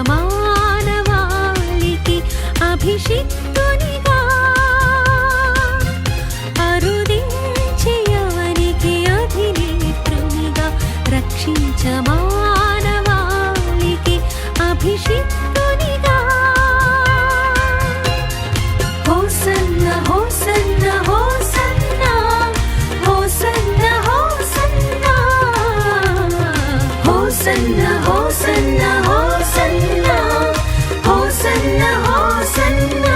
మానవాళికి అభిషిక్తునిగా అరుదించి ఎవరికి అధినేత్రునిగా రక్షించ మానవాళికి అభిషిక్తునిగా హోసన్న హోసన్న హోసన్న హోసన్న హోసన్న హోసన్న హోసన్న హోసన్న హోసన్న హోసన్న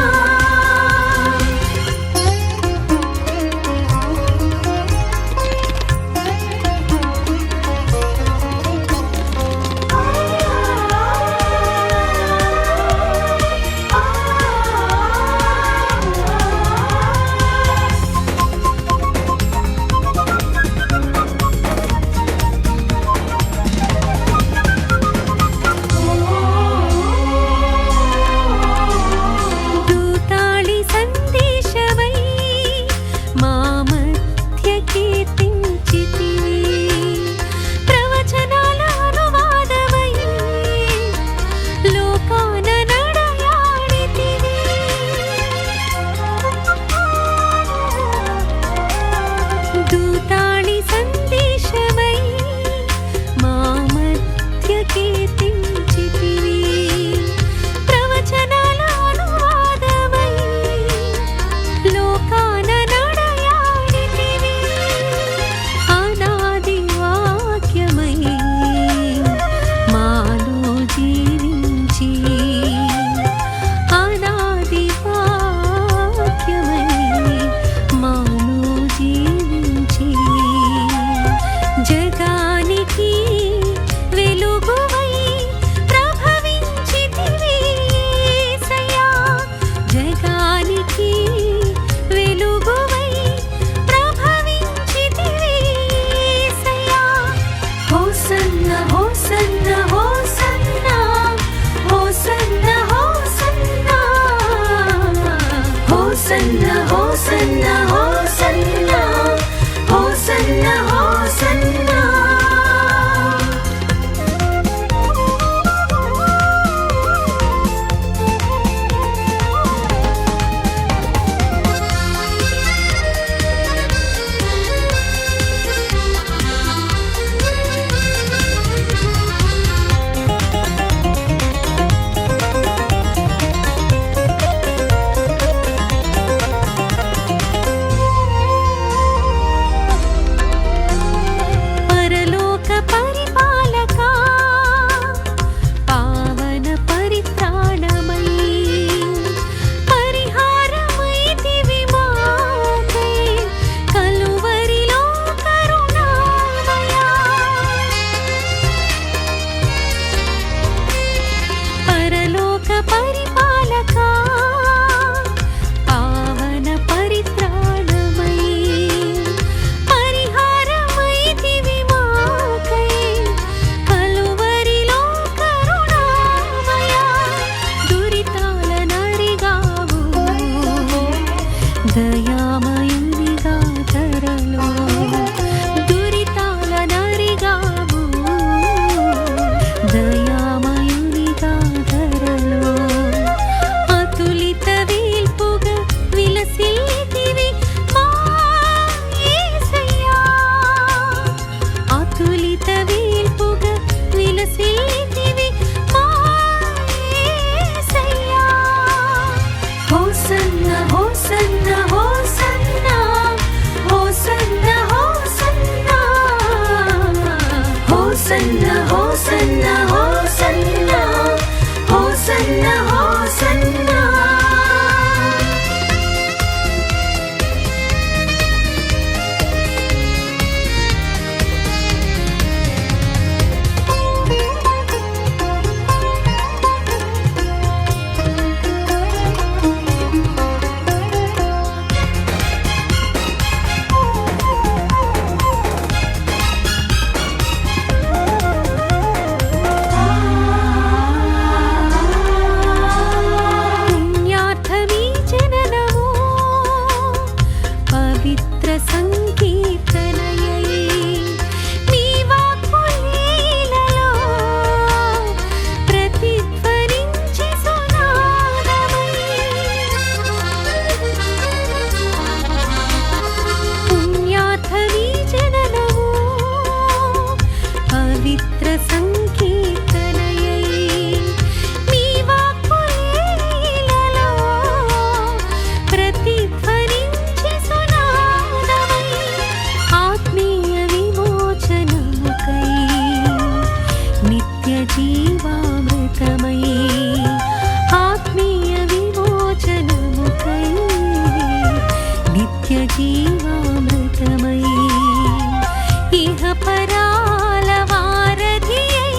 పరాల వారధియై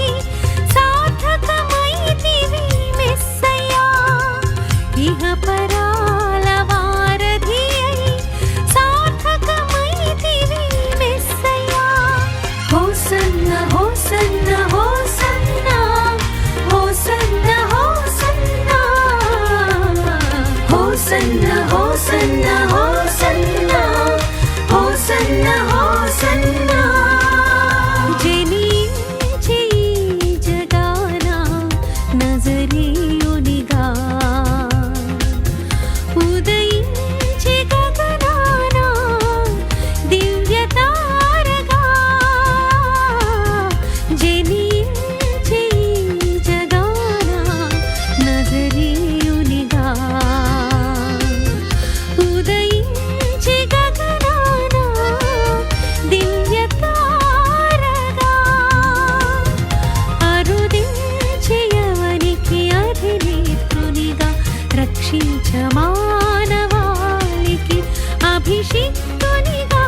సార్థకమైతివి మెస్సయ్యా ఇహ పరాల వారధియై సార్థకమైతివి మెస్సయ్యా హోసన్న హోసన్న హోసన్న హోసన్న హోసన్న హోసన్న హోసన్న హోసన్న హోసన్న హోసన్న జనించి జగాన నజరేయునిగా ఉదయించి గగనాన దివ్య తారగా జనించి జగాన నజరేయునిగా ఉదయించి గగనాన దివ్య తారగా అరుదించి ఎవనికి అధినేత్రునిగా రక్షించ మానవాళికి అభిషిక్తునిగా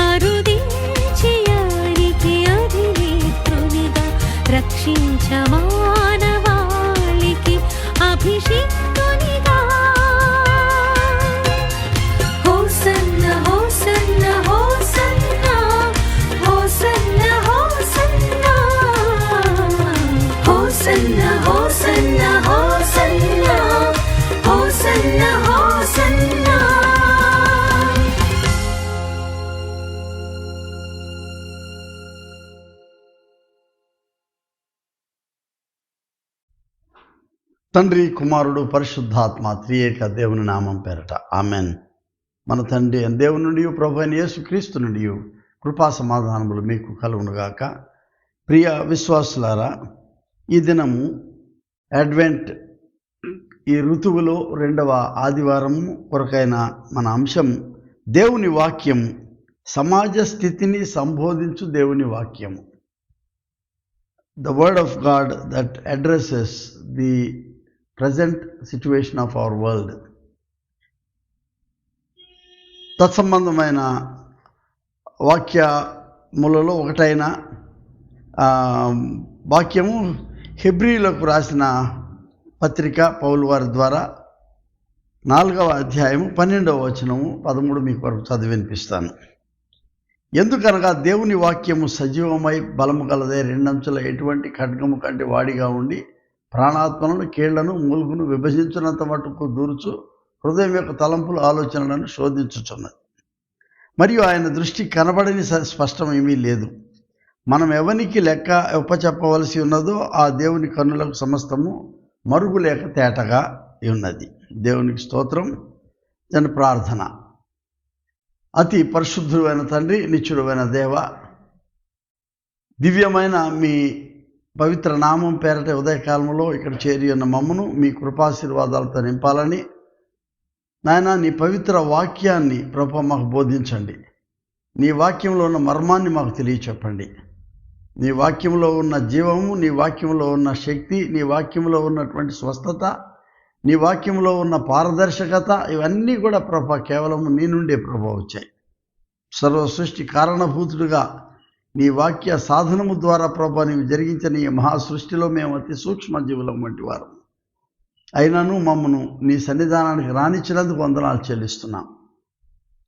అరుదించి ఎవనికి అధినేత్రునిగా రక్షించ మానవాళికి అభిషిక్తునిగా హోసన్న హోసన్న హోసన్న హోసన్న హోసన్న హోసన్న హోసన్న హోసన్న హోసన్న హోసన్న తండ్రి, కుమారుడు, పరిశుద్ధాత్మ త్రియేక దేవుని నామం పేరట ఆమెన్. మన తండ్రి అయిన దేవుని నుండి, ప్రభు అయిన యేసుక్రీస్తు నుండి కృపా సమాధానములు మీకు కలుగునుగాక. ప్రియ విశ్వాసులారా, ఈ దినము అడ్వెంట్ ఈ ఋతువులో 2వ ఆదివారము కొరకైన మన అంశం దేవుని వాక్యం, సమాజ స్థితిని సంబోధించు దేవుని వాక్యము. The word of God that addresses the present situation of our world. తత్సంబంధమైన వాక్యములలో ఒకటైన వాక్యము హెబ్రీలకు రాసిన పత్రిక పౌలు వారి ద్వారా 4వ అధ్యాయము 12వ వచనము 13 మీకు వరకు చదివి వినిపిస్తాను. ఎందుకనగా దేవుని వాక్యము సజీవమై బలము గలదే, రెండంచుల ఎటువంటి ఖడ్గము కంటే వాడిగా ఉండి ప్రాణాత్మలను, కీళ్లను, మూలుగును విభజించినంత మటుకు దూర్చు, హృదయం యొక్క తలంపులు, ఆలోచనలను శోధించుచున్నది. మరియు ఆయన దృష్టి కనబడని స్పష్టం ఏమీ లేదు. మనం ఎవనికి లెక్క ఒప్పచెప్పవలసి ఉన్నదో ఆ దేవుని కన్నులకు సమస్తము మరుగు లేక తేటగా ఉన్నది. దేవునికి స్తోత్రం. జన ప్రార్థన. అతి పరిశుద్ధుడైన తండ్రి, నిత్యుడైన దేవ, దివ్యమైన మీ పవిత్ర నామం పేరట ఉదయకాలంలో ఇక్కడ చేరి ఉన్న మమ్మను మీ కృపాశీర్వాదాలతో నింపాలని నాయన, నీ పవిత్ర వాక్యాన్ని ప్రభు మాకు బోధించండి. నీ వాక్యంలో ఉన్న మర్మాన్ని మాకు తెలియచెప్పండి. నీ వాక్యంలో ఉన్న జీవము, నీ వాక్యంలో ఉన్న శక్తి, నీ వాక్యంలో ఉన్నటువంటి స్వస్థత, నీ వాక్యంలో ఉన్న పారదర్శకత, ఇవన్నీ కూడా ప్రభా కేవలము నీ నుండే ప్రభా వచ్చాయి. సర్వ సృష్టి కారణభూతుడుగా నీ వాక్య సాధనము ద్వారా ప్రభా నీవు జరిగించిన ఈ మహాసృష్టిలో మేము అతి సూక్ష్మ జీవులం వంటి వారు అయినను మమ్మను నీ సన్నిధానానికి రానిచ్చినందుకు వందనాలు చెల్లిస్తున్నాం.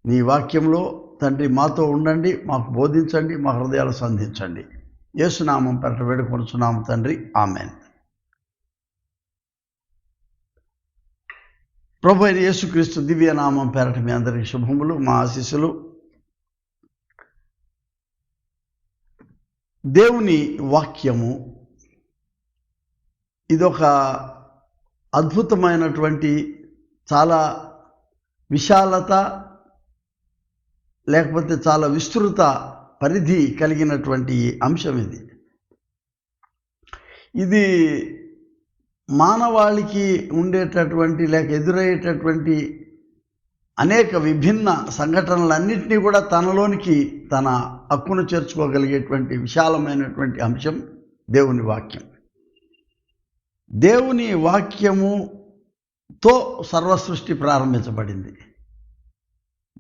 నీ వాక్యంలో తండ్రి మాతో ఉండండి, మాకు బోధించండి, మా హృదయాలు సంధించండి. యేసునామం పేరట వేడుకొనుచున్నాము తండ్రి, ఆమెన్. ప్రభు అయిన యేసుక్రీస్తు దివ్య నామం పేరట మీ అందరికీ శుభములు, మా ఆశీస్సులు. దేవుని వాక్యము ఇదొక అద్భుతమైనటువంటి, చాలా విశాలత లేకపోతే చాలా విస్తృత పరిధి కలిగినటువంటి అంశం ఇది. ఇది మానవాళికి ఉండేటటువంటి లేక ఎదురయ్యేటటువంటి అనేక విభిన్న సంఘటనలన్నింటినీ కూడా తనలోనికి తన హక్కును చేర్చుకోగలిగేటువంటి విశాలమైనటువంటి అంశం దేవుని వాక్యం. దేవుని వాక్యముతో సర్వసృష్టి ప్రారంభించబడింది.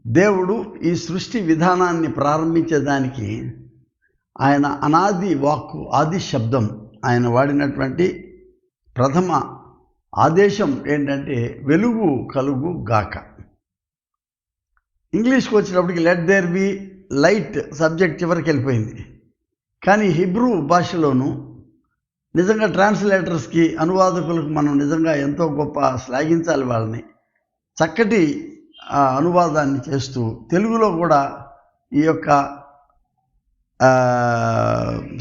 దేవుడు ఈ సృష్టి విధానాన్ని ప్రారంభించేదానికి ఆయన అనాది వాక్కు, ఆది శబ్దం, ఆయన వాడినటువంటి ప్రథమ ఆదేశం ఏంటంటే వెలుగు కలుగు గాక. ఇంగ్లీష్కి వచ్చినప్పటికి let there be light subject చివరికి వెళ్ళిపోయింది. కానీ హిబ్రూ భాషలోను నిజంగా ట్రాన్స్లేటర్స్కి, అనువాదకులకు మనం నిజంగా ఎంతో గొప్ప శ్లాఘించాలి వాళ్ళని. చక్కటి అనువాదాన్ని చేస్తూ తెలుగులో కూడా ఈ యొక్క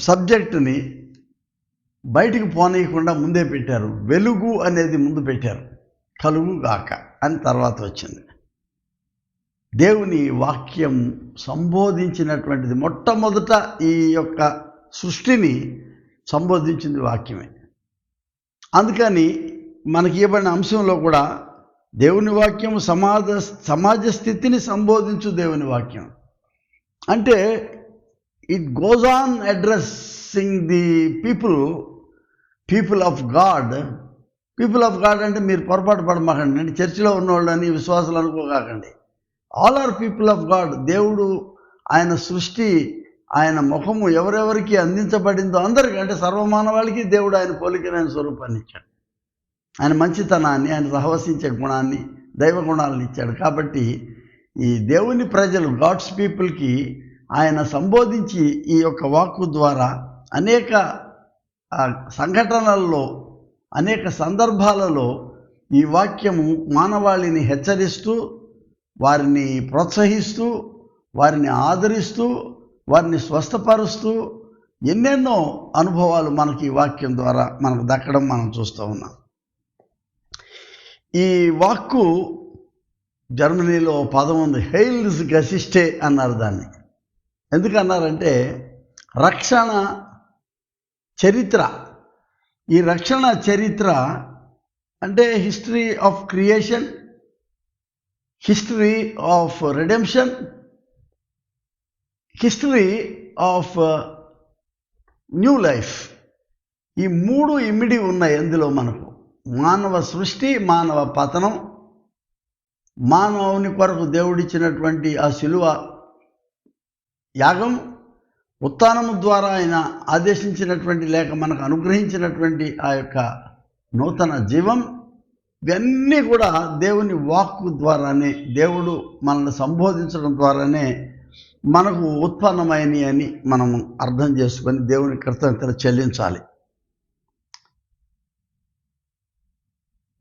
సబ్జెక్టుని బయటికి పోనీయకుండా ముందే పెట్టారు. వెలుగు అనేది ముందు పెట్టారు, కలుగు గాక అని తర్వాత వచ్చింది. దేవుని వాక్యం సంబోధించినటువంటిది మొట్టమొదట ఈ యొక్క సృష్టిని సంబోధించింది వాక్యమే. అందుకని మనకి ఇవ్వబడిన అంశంలో కూడా దేవుని వాక్యం సమాజ స్థితిని సంబోధించు దేవుని వాక్యం అంటే it goes on addressing the people of God. People of God అంటే మీరు పొరపాటు పడమాకండి, అంటే చర్చిలో ఉన్నవాళ్ళని విశ్వాసాలు అనుకోకాకండి. All are people of God. దేవుడు ఆయన సృష్టి, ఆయన ముఖము ఎవరెవరికి అందించబడిందో అందరికీ, అంటే సర్వమానవాళికి దేవుడు ఆయన పోలికైన స్వరూపాన్ని ఇచ్చాడు. ఆయన మంచితనాన్ని, ఆయన సహవసించే గుణాన్ని, దైవ గుణాలను ఇచ్చాడు. కాబట్టి ఈ దేవుని ప్రజలు, గాడ్స్ పీపుల్కి ఆయన సంబోధించి ఈ యొక్క వాక్కు ద్వారా అనేక సంఘటనల్లో, అనేక సందర్భాలలో ఈ వాక్యము మానవాళిని హెచ్చరిస్తూ, వారిని ప్రోత్సహిస్తూ, వారిని ఆదరిస్తూ, వారిని స్వస్థపరుస్తూ ఎన్నెన్నో అనుభవాలు మనకి ఈ వాక్యం ద్వారా మనకు దక్కడం మనం చూస్తూ ఉన్నాం. ఈ వాక్కు జర్మనీలో పదం ఉంది, హెయిల్స్ గసిస్టే అన్నారు దాన్ని. ఎందుకన్నారంటే రక్షణ చరిత్ర. ఈ రక్షణ చరిత్ర అంటే history of creation, history of redemption, history of new life. ఈ మూడు ఇమిడి ఉన్నాయి అందులో మనకు. మానవ సృష్టి, మానవ పతనం, మానవుని కొరకు దేవుడిచ్చినటువంటి ఆ శిలువ యాగం, ఉత్థానము ద్వారా ఆయన ఆదేశించినటువంటి లేక మనకు అనుగ్రహించినటువంటి ఆ యొక్క నూతన జీవం, ఇవన్నీ కూడా దేవుని వాక్కు ద్వారానే, దేవుడు మనల్ని సంబోధించడం ద్వారానే మనకు ఉత్పన్నమైనవి అని మనం అర్థం చేసుకొని దేవుని కృతజ్ఞతలు చెల్లించాలి.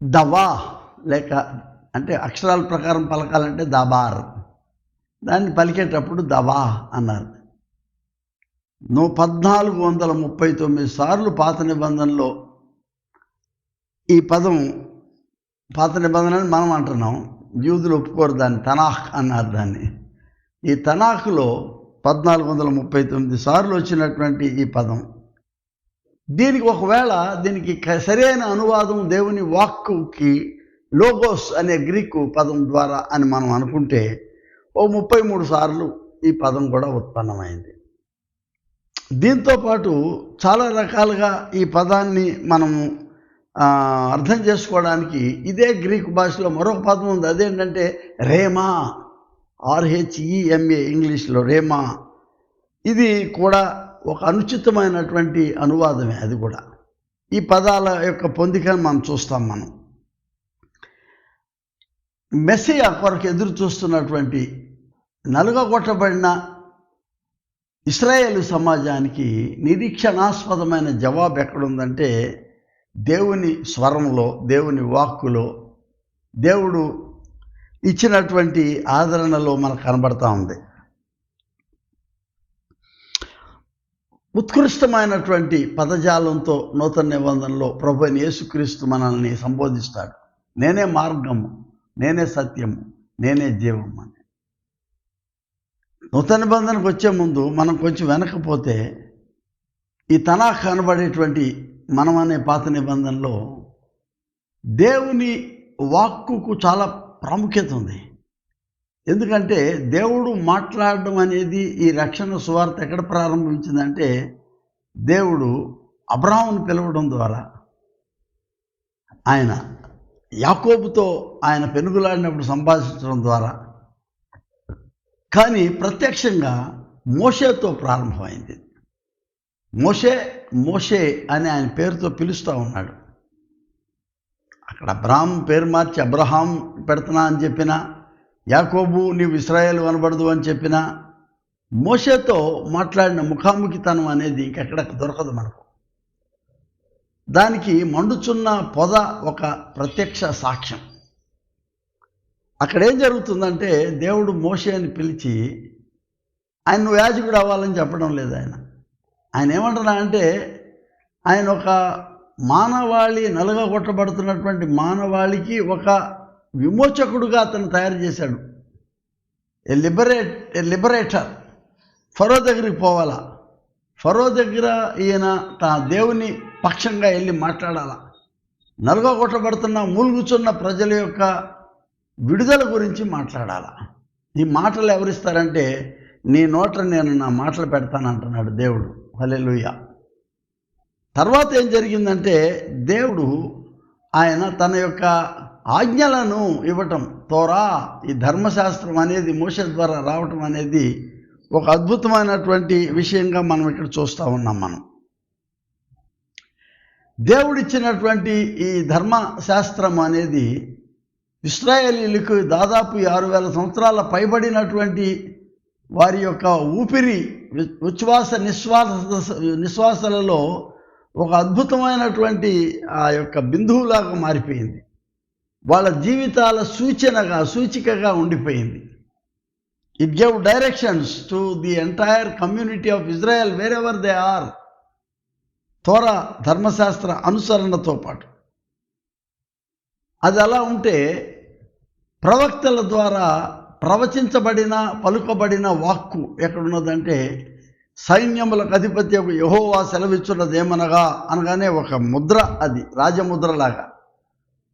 దవా లేక అంటే అక్షరాల ప్రకారం పలకాలంటే దబార్, దాన్ని పలికేటప్పుడు దవా అన్నారు. 1439 సార్లు పాత నిబంధనలో ఈ పదం, పాత నిబంధన అని మనం అంటున్నాం, యూదులు ఒప్పుకోరు దాన్ని, తనాఖ్ అన్నారు దాన్ని. ఈ తనాఖులో 1439 సార్లు వచ్చినటువంటి ఈ పదం, దీనికి ఒకవేళ దీనికి సరైన అనువాదం దేవుని వాక్కుకి లోగోస్ అనే గ్రీకు పదం ద్వారా అని మనం అనుకుంటే 33 సార్లు ఈ పదం కూడా ఉత్పన్నమైంది. దీంతోపాటు చాలా రకాలుగా ఈ పదాన్ని మనము అర్థం చేసుకోవడానికి ఇదే గ్రీకు భాషలో మరొక పదం ఉంది. అదేంటంటే రేమా, RHEMA, ఇంగ్లీష్లో రేమా. ఇది కూడా ఒక అనుచితమైనటువంటి అనువాదమే. అది కూడా ఈ పదాల యొక్క పొందికను మనం చూస్తాం. మనం మెస్సియా కొరకు ఎదురు చూస్తున్నటువంటి నలుగగొట్టబడిన ఇశ్రాయేలు సమాజానికి నిరీక్షణాస్పదమైన జవాబు ఎక్కడుందంటే దేవుని స్వరంలో, దేవుని వాక్కులో, దేవుడు ఇచ్చినటువంటి ఆదరణలో మనకు కనబడతా ఉంది. ఉత్కృష్టమైనటువంటి పదజాలంతో నూతన నిబంధనలో ప్రభువైన యేసుక్రీస్తు మనల్ని సంబోధిస్తాడు. నేనే మార్గము, నేనే సత్యము, నేనే జీవము అని. నూతన నిబంధనకు వచ్చే ముందు మనం కొంచెం వెనకపోతే ఈ తనాఖ్ కనబడేటువంటి మనం అనే పాత నిబంధనలో దేవుని వాక్కుకు చాలా ప్రాముఖ్యత ఉంది. ఎందుకంటే దేవుడు మాట్లాడడం అనేది, ఈ రక్షణ సువార్త ఎక్కడ ప్రారంభించిందంటే దేవుడు అబ్రహామును పిలవడం ద్వారా, ఆయన యాకోబుతో ఆయన పెనుగులాడినప్పుడు సంభాషించడం ద్వారా, కానీ ప్రత్యక్షంగా మోషేతో ప్రారంభమైంది. మోషే మోషే అని ఆయన పేరుతో పిలుస్తూ ఉన్నాడు. అక్కడ అబ్రహాం పేరు మార్చి అబ్రహాం పెడుతున్నా అని చెప్పినా, యాకోబు నీవు ఇశ్రాయేలు అనబడదు అని చెప్పినా, మోషేతో మాట్లాడిన ముఖాముఖితనం అనేది ఇంకెక్కడ దొరకదు మనకు. దానికి మండుచున్న పొద ఒక ప్రత్యక్ష సాక్ష్యం. అక్కడ ఏం జరుగుతుందంటే, దేవుడు మోషేని పిలిచి ఆయన నువ్వు యాజకుడు అవ్వాలని చెప్పడం లేదు. ఆయన ఏమంటున్నా అంటే, ఆయన ఒక మానవాళి నలగగొట్టబడుతున్నటువంటి మానవాళికి ఒక విమోచకుడుగా అతను తయారు చేశాడు. ఏ లిబరేటర్. ఫరో దగ్గరికి పోవాలా, ఫరో దగ్గర ఈయన తన దేవుని పక్షంగా వెళ్ళి మాట్లాడాలా, నలగగొట్టబడుతున్న మూలుగుచున్న ప్రజల యొక్క విడుదల గురించి మాట్లాడాలా. ఈ మాటలు ఎవరిస్తారంటే, నీ నోట నేను నా మాటలు పెడతానంటున్నాడు దేవుడు. హల్లెలూయా. తర్వాత ఏం జరిగిందంటే, దేవుడు ఆయన తన యొక్క ఆజ్ఞలను ఇవ్వటం, తోరా ఈ ధర్మశాస్త్రం అనేది మోషే ద్వారా రావటం అనేది ఒక అద్భుతమైనటువంటి విషయంగా మనం ఇక్కడ చూస్తూ ఉన్నాం. మనం దేవుడిచ్చినటువంటి ఈ ధర్మశాస్త్రం అనేది ఇశ్రాయేలీయులకు దాదాపు 6000 సంవత్సరాల పైబడినటువంటి వారి యొక్క ఊపిరి ఉచ్ఛ్వాస నిశ్వాసాలలో ఒక అద్భుతమైనటువంటి ఆ యొక్క బిందువులాగా మారిపోయింది. వాళ్ళ జీవితాల సూచికగా ఉండిపోయింది. It gave directions to the entire community of Israel wherever they are. తోరా ధర్మశాస్త్ర అనుసరణతో పాటు అది అలా ఉంటే, ప్రవక్తల ద్వారా ప్రవచించబడిన పలుకబడిన వాక్కు ఎక్కడున్నదంటే, సైన్యములకు అధిపతి యెహోవా సెలవిచ్చున్నదేమనగా అనగానే ఒక ముద్ర, అది రాజముద్రలాగా.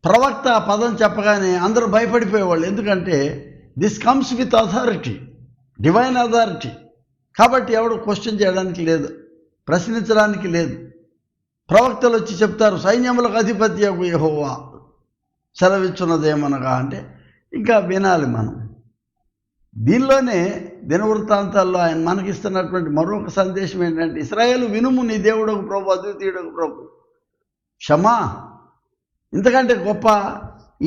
ప్రవక్త పదం చెప్పగానే అందరూ భయపడిపోయేవాళ్ళు. ఎందుకంటే this comes with authority, divine authority. కాబట్టి ఎవడు క్వశ్చన్ చేయడానికి లేదు, ప్రశ్నించడానికి లేదు. ప్రవక్తలు వచ్చి చెప్తారు, సైన్యములకు అధిపతి యెహోవా సెలవిచ్చున్నదేమనగా అంటే ఇంకా వినాలి మనం. దీనిలోనే దినవృత్తాంతాల్లో ఆయన మనకిస్తున్నటువంటి మరొక సందేశం ఏంటంటే, ఇశ్రాయేలు వినుము, నీ దేవుడకు ప్రభు, అద్వితీయుడకు ప్రభు. క్షమా. ఇంతకంటే గొప్ప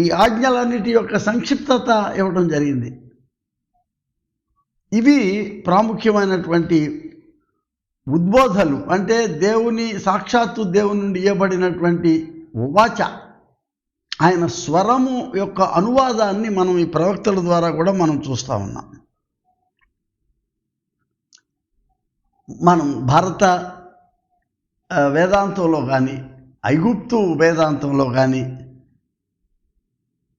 ఈ ఆజ్ఞలన్నిటి యొక్క సంక్షిప్తత ఇవ్వడం జరిగింది. ఇవి ప్రాముఖ్యమైనటువంటి ఉద్బోధలు. అంటే దేవుని సాక్షాత్తు దేవుని నుండి ఇవ్వబడినటువంటి వాచ, ఆయన స్వరము యొక్క అనువాదాన్ని మనం ఈ ప్రవక్తల ద్వారా కూడా మనం చూస్తూ ఉన్నాం. మనం భారత వేదాంతంలో కానీ, ఐగుప్తు వేదాంతంలో కానీ,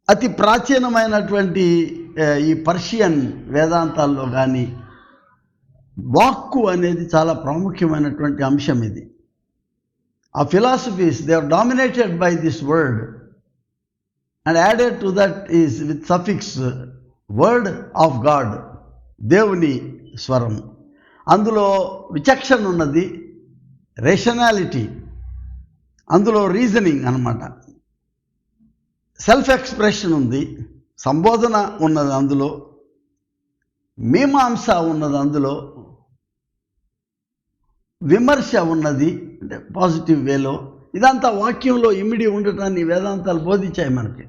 అతి ప్రాచీనమైనటువంటి ఈ పర్షియన్ వేదాంతాల్లో కానీ వాక్కు అనేది చాలా ప్రాముఖ్యమైనటువంటి అంశం. ఇది ఆ philosophies they are dominated by this word and added to that is with suffix word of God, దేవుని స్వరం. అందులో విచక్షణ ఉన్నది, రేషనాలిటీ, అందులో రీజనింగ్ అన్నమాట, సెల్ఫ్ ఎక్స్ప్రెషన్ ఉంది, సంబోధన ఉన్నది అందులో, మీమాంస ఉన్నది అందులో, విమర్శ ఉన్నది, అంటే పాజిటివ్ వేలో. ఇదంతా వాక్యంలో ఇమిడి ఉండటాన్ని వేదాంతాలు బోధించాయి మనకి.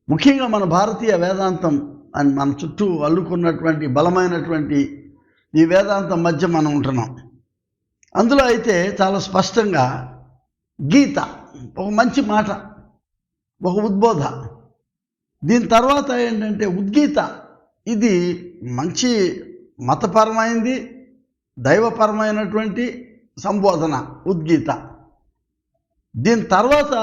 ముఖ్యంగా మన భారతీయ వేదాంతం అని మన చుట్టూ అల్లుకున్నటువంటి బలమైనటువంటి ఈ వేదాంతం మధ్య మనం ఉంటున్నాం. అందులో అయితే చాలా స్పష్టంగా గీత ఒక మంచి మాట, ఒక ఉద్బోధ. దీని తర్వాత ఏంటంటే ఉద్గీత. ఇది మంచి మతపరమైనది, దైవపరమైనటువంటి సంబోధన ఉద్గీత. దీని తర్వాత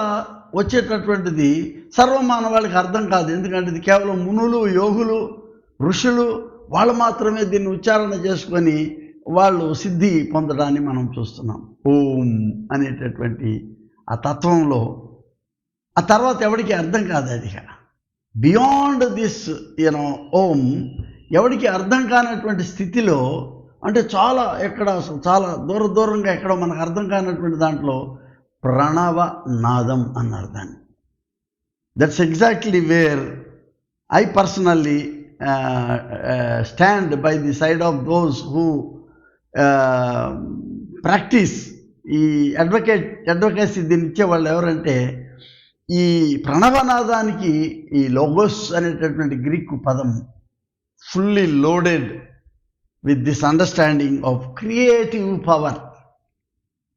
వచ్చేటటువంటిది సర్వమానవాళికి అర్థం కాదు. ఎందుకంటే ఇది కేవలం మునులు, యోగులు, ఋషులు వాళ్ళు మాత్రమే దీన్ని ఉచ్చారణ చేసుకొని వాళ్ళు సిద్ధి పొందడాన్ని మనం చూస్తున్నాం. ఓం అనేటటువంటి ఆ తత్వంలో ఆ తర్వాత ఎవరికి అర్థం కాదు. అది బియాండ్ దిస్ ఓం ఎవరికి అర్థం కానటువంటి స్థితిలో, అంటే చాలా దూరంగా ఎక్కడో మనకు అర్థం కానటువంటి దాంట్లో ప్రణవ నాదం అన్నారు దాన్ని. That's exactly where I personally stand by the side of those who practice ఈ అడ్వకేసీ దీన్ని ఇచ్చేవాళ్ళు ఎవరంటే ఈ ప్రణవనాదానికి ఈ లోగోస్ అనేటటువంటి గ్రీకు పదం fully loaded with this understanding of creative power.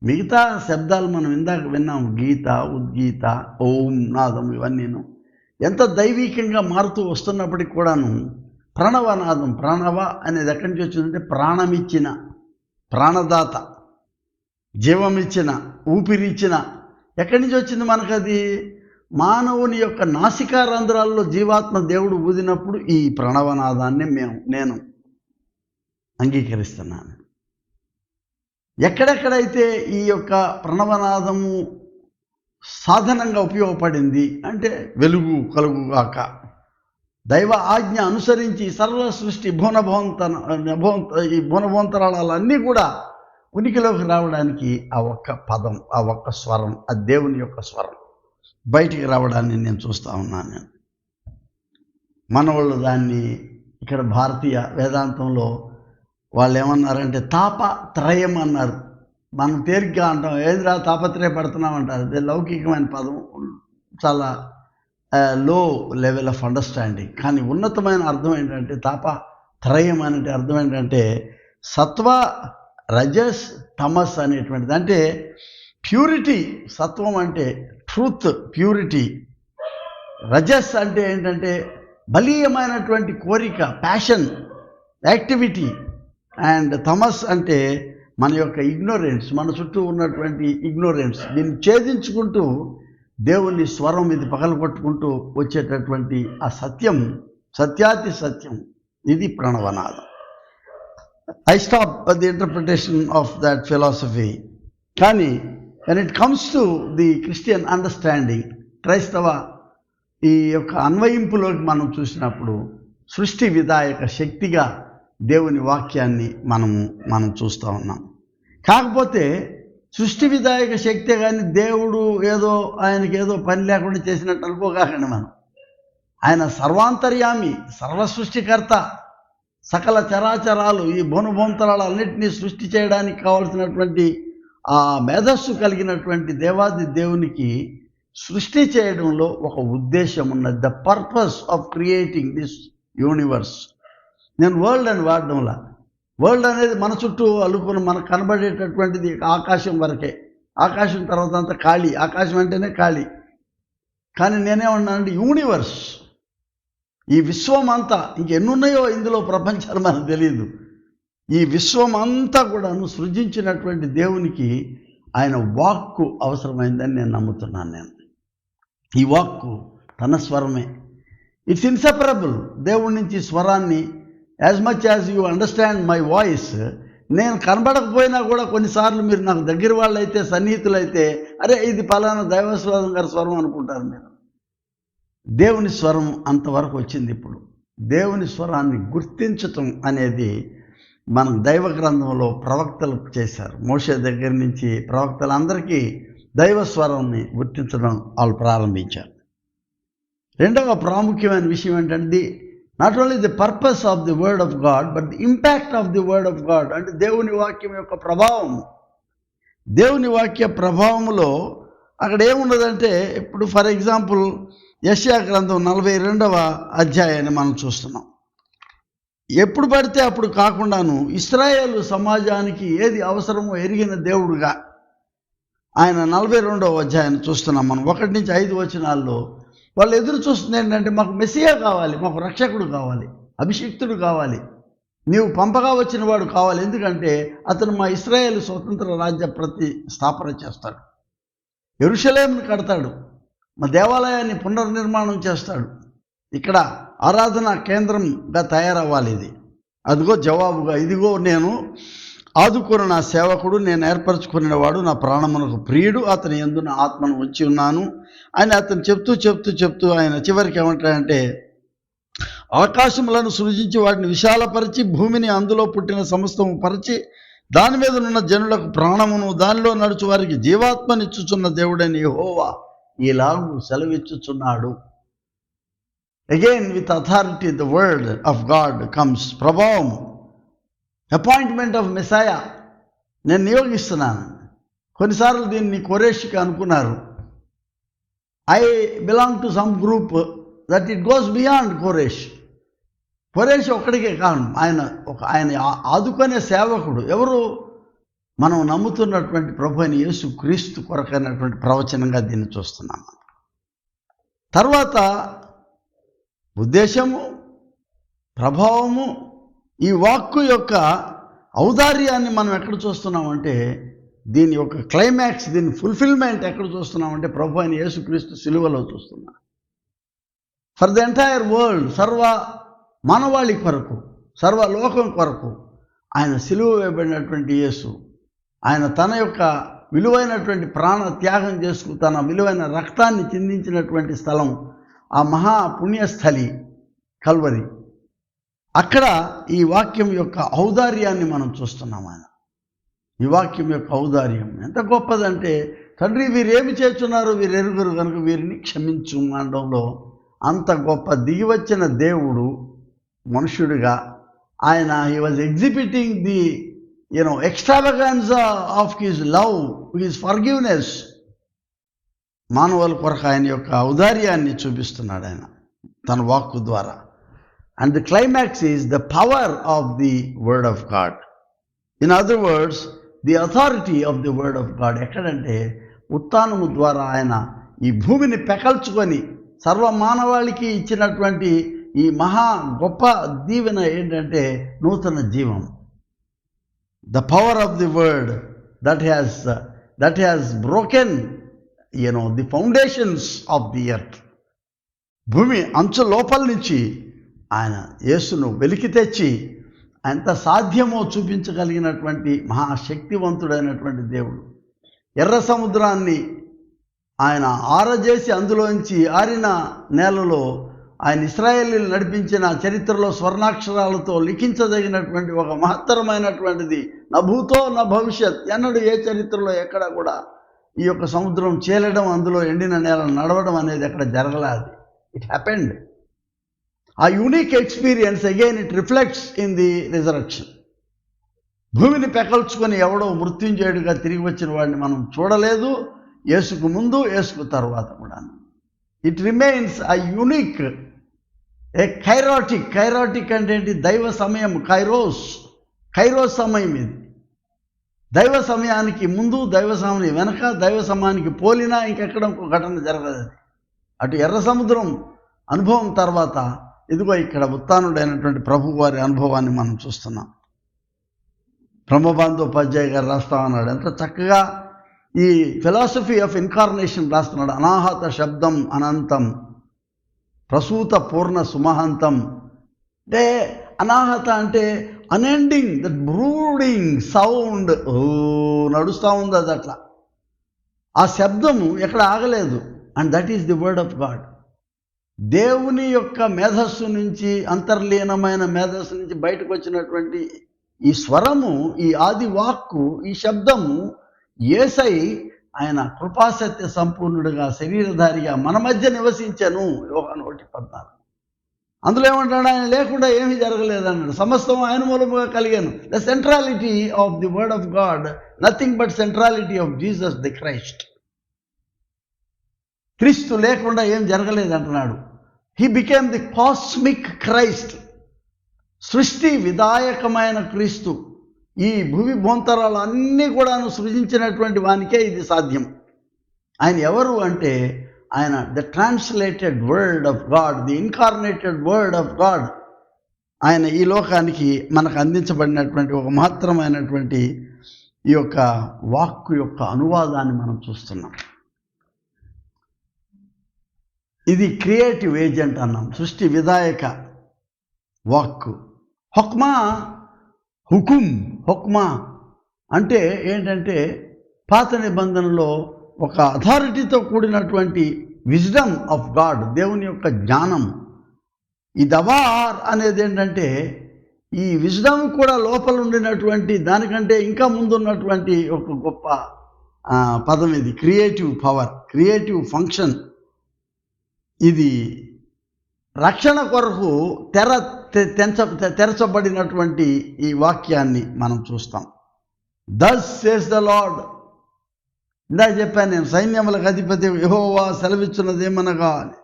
మిగతా శబ్దాలు మనం ఇందాక విన్నాం, గీత, ఉద్గీత, ఓం, నాదం, ఇవన్నీను ఎంత దైవికంగా మారుతూ వస్తున్నప్పటికి కూడాను ప్రణవనాదం, ప్రణవ అనేది ఎక్కడి నుంచి వచ్చిందంటే ప్రాణమిచ్చిన, ప్రాణదాత, జీవమిచ్చిన, ఊపిరిచ్చిన. ఎక్కడి నుంచి వచ్చింది మనకు అది? మానవుని యొక్క నాసికారంధ్రాల్లో జీవాత్మ దేవుడు ఊదినప్పుడు ఈ ప్రణవనాదాన్ని నేను అంగీకరిస్తున్నాను. ఎక్కడెక్కడైతే ఈ యొక్క ప్రణవనాదము సాధనంగా ఉపయోగపడింది అంటే వెలుగు కలుగుగాక, దైవ ఆజ్ఞ అనుసరించి సర్వ సృష్టి ఈ భువనభోంతరాలన్నీ కూడా ఉనికిలోకి రావడానికి ఆ ఒక్క పదం, ఆ ఒక్క స్వరం, ఆ దేవుని యొక్క స్వరం బయటికి రావడాన్ని నేను చూస్తూ ఉన్నాను. మనవాళ్ళు దాన్ని ఇక్కడ భారతీయ వేదాంతంలో వాళ్ళు ఏమన్నారంటే తాపత్రయం అన్నారు. మనం తేలిగ్గా అంటాం, ఏదిరా తాపత్రయపడుతున్నాం అంటారు. అది లౌకికమైన పదం, చాలా లో లెవెల్ ఆఫ్ అండర్స్టాండింగ్. కానీ ఉన్నతమైన అర్థం ఏంటంటే తాపత్రయం అనే అర్థం ఏంటంటే సత్వ, రజస్, తమస్ అనేటువంటిది. అంటే ప్యూరిటీ, సత్వం అంటే ట్రూత్, ప్యూరిటీ. రజస్ అంటే ఏంటంటే బలీయమైనటువంటి కోరిక, ప్యాషన్, యాక్టివిటీ. అండ్ తమస్ అంటే మన యొక్క ఇగ్నోరెన్స్, మన చుట్టూ ఉన్నటువంటి ఇగ్నోరెన్స్. దీన్ని ఛేదించుకుంటూ దేవుని స్వరం ఇది పగలగొట్టుకుంటూ వచ్చేటటువంటి ఆ సత్యం, సత్యాతి సత్యం, ఇది ప్రణవనాదం. I stop the interpretation of that philosophy. కానీ when it comes to the Christian understanding, క్రైస్తవ ఈ యొక్క అన్వయింపులోకి మనం చూసినప్పుడు సృష్టి విధాయక శక్తిగా దేవుని వాక్యాన్ని మనం చూస్తూ ఉన్నాం. కాకపోతే సృష్టి విధాయక శక్తే కానీ దేవుడు ఆయనకి ఏదో పని లేకుండా చేసినట్టు అనుకోకాకండి. ఆయన సర్వాంతర్యామి, సర్వ సృష్టికర్త. సకల చరాచరాలు, ఈ భువనభోంతరాలన్నింటినీ సృష్టి చేయడానికి కావలసినటువంటి ఆ మేధస్సు కలిగినటువంటి దేవాది దేవునికి సృష్టి చేయడంలో ఒక ఉద్దేశం ఉన్నది. The purpose of creating this universe. నేను వరల్డ్ అని వాడడంలా, వరల్డ్ అనేది మన చుట్టూ అల్లుకుని మనకు కనబడేటటువంటిది ఆకాశం వరకే. ఆకాశం తర్వాత అంతా ఖాళీ, ఆకాశం అంటేనే ఖాళీ. కానీ నేనేమన్నానంటే యూనివర్స్, ఈ విశ్వం అంతా, ఇంకెన్నున్నాయో ఇందులో ప్రపంచాలు మనకు తెలియదు. ఈ విశ్వం అంతా కూడాను సృజించినటువంటి దేవునికి ఆయన వాక్కు అవసరమైందని నేను నమ్ముతున్నాను. ఈ వాక్కు తన స్వరమే. It's inseparable. దేవుడి నుంచి స్వరాన్ని, as much as you understand my voice, నేను కనబడకపోయినా కూడా కొన్నిసార్లు మీరు నాకు దగ్గర వాళ్ళైతే, సన్నిహితులైతే, అరే ఇది పలానా దైవస్వాదం గారి స్వరం అనుకుంటారు మీరు. దేవుని స్వరం అంతవరకు వచ్చింది. ఇప్పుడు దేవుని స్వరాన్ని గుర్తించటం అనేది మనం దైవ గ్రంథంలో ప్రవక్తలు చేశారు. మోషే దగ్గర నుంచి ప్రవక్తలందరికీ దైవ స్వరాన్ని గుర్తించడం వాళ్ళు ప్రారంభించారు. రెండవ ప్రాముఖ్యమైన విషయం ఏంటంటే not only the purpose of the word of God, but the impact of the word of God. అంటే దేవుని వాక్యం యొక్క ప్రభావం. దేవుని వాక్య ప్రభావంలో అక్కడ ఏమున్నదంటే, ఇప్పుడు ఫర్ ఎగ్జాంపుల్ యెషయా గ్రంథం 42వ అధ్యాయాన్ని మనం చూస్తున్నాం. ఎప్పుడు పడితే అప్పుడు కాకుండాను ఇశ్రాయేలు సమాజానికి ఏది అవసరమో ఎరిగిన దేవుడుగా ఆయన 42వ అధ్యాయాన్ని చూస్తున్నాం మనం. 1 నుంచి 5 వచనాల్లో వాళ్ళు ఎదురు చూస్తుంది ఏంటంటే, మాకు మెస్సియా కావాలి, మాకు రక్షకుడు కావాలి, అభిషిక్తుడు కావాలి, నీవు పంపగా వచ్చిన వాడు కావాలి. ఎందుకంటే అతను మా ఇశ్రాయేలు స్వతంత్ర రాజ్య స్థాపన చేస్తాడు, యెరూషలేమును కడతాడు, మా దేవాలయాన్ని పునర్నిర్మాణం చేస్తాడు, ఇక్కడ ఆరాధన కేంద్రంగా తయారవ్వాలి. ఇది అదిగో జవాబుగా, ఇదిగో నేను ఆదుకున్న నా సేవకుడు, నేను ఏర్పరచుకునేవాడు, నా ప్రాణమునకు ప్రియుడు, అతని యందు నా ఆత్మను ఉంచి ఉన్నాను అని అతను చెప్తూ ఆయన చివరికి ఏమంటాడంటే, ఆకాశములను సృజించి వాటిని విశాలపరిచి భూమిని అందులో పుట్టిన సమస్తము పరిచి దాని మీద ఉన్న జనులకు ప్రాణమును దానిలో నడుచు వారికి జీవాత్మనిచ్చుచున్న దేవుడని యెహోవా ఈలాగు సెలవిచ్చుచున్నాడు. Again with authority the word of God comes. ప్రభావం, అపాయింట్మెంట్ ఆఫ్ మెస్సాయా, నేను నియోగిస్తున్నాను. కొన్నిసార్లు దీన్ని కోరేష్కి అనుకున్నారు. I belong to some group that it goes beyond Koresh. Koresh ఒక్కడికే కాదు, ఆయన ఆదుకునే సేవకుడు ఎవరు? మనం నమ్ముతున్నటువంటి ప్రభు అయిన యేసు క్రీస్తు కొరకైనటువంటి ప్రవచనంగా దీన్ని చూస్తున్నాం. తర్వాత ఉద్దేశము, ప్రభావము, ఈ వాక్కు యొక్క ఔదార్యాన్ని మనం ఎక్కడ చూస్తున్నామంటే, దీని యొక్క క్లైమాక్స్, దీని ఫుల్ఫిల్మెంట్ ఎక్కడ చూస్తున్నామంటే ప్రభు అయిన యేసుక్రీస్తు సిలువలో చూస్తున్నాం. ఫర్ ద ఎంటైర్ వరల్డ్, సర్వ మానవాళి కొరకు, సర్వలోకం కొరకు ఆయన సిలువ వేయబడినటువంటి యేసు, ఆయన తన యొక్క విలువైనటువంటి ప్రాణ త్యాగం చేసుకు తన విలువైన రక్తాన్ని చిందించినటువంటి స్థలం ఆ మహా పుణ్యస్థలి కల్వరి. అక్కడ ఈ వాక్యం యొక్క ఔదార్యాన్ని మనం చూస్తున్నాం. ఈ వాక్యం యొక్క ఔదార్యం ఎంత గొప్పదంటే, తండ్రి వీరేమి చేస్తున్నారు, వీరు ఎరుగురు కనుక వీరిని క్షమించు అనడంలో అంత గొప్ప దిగివచ్చిన దేవుడు మనుష్యుడిగా ఆయన he was exhibiting the extravaganza of his love, his forgiveness. మానవుల కొరకు ఆయన యొక్క ఔదార్యాన్ని చూపిస్తున్నాడు ఆయన తన వాక్కు ద్వారా. And the climax is the power of the word of God. In other words, the authority of the word of God. ఎక్కడంటే ఉత్థానము ద్వారా ఆయన ఈ భూమిని పెకల్చుకొని సర్వ మానవాళికి ఇచ్చినటువంటి ఈ మహా గొప్ప దీవెన ఏంటంటే నూతన జీవం. The power of the word that has broken the foundations of the earth. భూమి అంచు లోపల నుంచి ఆయన యేసును వెలికి తెచ్చి ఎంత సాధ్యమో చూపించగలిగినటువంటి మహాశక్తివంతుడైనటువంటి దేవుడు. ఎర్ర సముద్రాన్ని ఆయన ఆరజేసి అందులోంచి ఆరిన నేలలో ఆయన ఇశ్రాయేలీలు నడిపించిన చరిత్రలో స్వర్ణాక్షరాలతో లిఖించదగినటువంటి ఒక మహత్తరమైనటువంటిది. నా భూతో నా భవిష్యత్ ఎన్నడూ ఏ చరిత్రలో ఎక్కడ కూడా ఈ యొక్క సముద్రం చేలడం, అందులో ఎండిన నేల నడవడం అనేది ఎక్కడ జరగలేదు. It happened. ఆ unique experience again it reflects in the resurrection. భూమిని పెకల్చుకొని ఎవడో మృత్యుంజయుడిగా తిరిగి వచ్చిన వాడిని మనం చూడలేదు, యేసుకు ముందు యేసుకు తర్వాత కూడా. ఇట్ రిమైన్స్ ఆ యూనిక్, ఏ కైరాటిక్ అంటే ఏంటి? దైవ సమయం, కైరోస్ సమయం. ఇది దైవ సమయానికి ముందు, దైవ సమయం వెనక, దైవ సమయానికి పోలినా ఇంకెక్కడ ఇంకో ఘటన జరగదు. అటు ఎర్ర సముద్రం అనుభవం తర్వాత ఇదిగో ఇక్కడ ఉత్థానుడైనటువంటి ప్రభు వారి అనుభవాన్ని మనం చూస్తున్నాం. బ్రహ్మబంధోపాధ్యాయ గారు రాస్తా ఉన్నాడు, ఎంత చక్కగా ఈ ఫిలాసఫీ ఆఫ్ ఇన్కార్నేషన్ రాస్తున్నాడు. అనాహత శబ్దం అనంతం, ప్రసూత పూర్ణ సుమహంతం. అంటే అనాహత అంటే అన్ఎండింగ్, దట్ బ్రూడింగ్ సౌండ్ నడుస్తూ ఉంది అది అట్లా. ఆ శబ్దము ఎక్కడ ఆగలేదు. And that is the word of God. దేవుని యొక్క మేధస్సు నుంచి, అంతర్లీనమైన మేధస్సు నుంచి బయటకు వచ్చినటువంటి ఈ స్వరము, ఈ ఆది వాక్కు, ఈ శబ్దము యేసై ఆయన కృపాసత్య సంపూర్ణుడిగా శరీరధారిగా మన మధ్య నివసించను. యోహాను 1:14. అందులో ఏమంటాడు? ఆయన లేకుండా ఏమీ జరగలేదన్నాడు. సమస్తం ఆయన మూలముగా కలిగాను. The centrality of the word of God, nothing but centrality of Jesus the Christ. క్రీస్తు లేకుండా ఏం జరగలేదంటున్నాడు. He became the cosmic Christ. సృష్టి విధాయకమైన క్రీస్తు. ఈ భూమి భూంతరాలు అన్నీ కూడాను సృజించినటువంటి వానికే ఇది సాధ్యం. ఆయన ఎవరు అంటే ఆయన the translated word of God, the incarnated word of God. ఆయన ఈ లోకానికి మనకు అందించబడినటువంటి ఒక మహత్తరమైనటువంటి ఈ యొక్క వాక్కు యొక్క అనువాదాన్ని మనం చూస్తున్నాం. ఇది క్రియేటివ్ ఏజెంట్ అన్నాం, సృష్టి విధాయక వాక్కు. హుకుమా అంటే ఏంటంటే పాత నిబంధనలో ఒక అథారిటీతో కూడినటువంటి విజ్డమ్ ఆఫ్ గాడ్, దేవుని యొక్క జ్ఞానం. ఈ దవార్ అనేది ఏంటంటే ఈ విజ్డమ్ కూడా లోపల ఉండినటువంటి దానికంటే ఇంకా ముందున్నటువంటి ఒక గొప్ప పదం ఇది. Creative power, creative function. ఇది రక్షణ కొరకు తెరచబడినటువంటి ఈ వాక్యాన్ని మనం చూస్తాం. దస్ సేస్ ద లార్డ్. ఇందాక చెప్పాను నేను, సైన్యములకు అధిపతి యెహోవా సెలవిస్తున్నదేమనగా అని.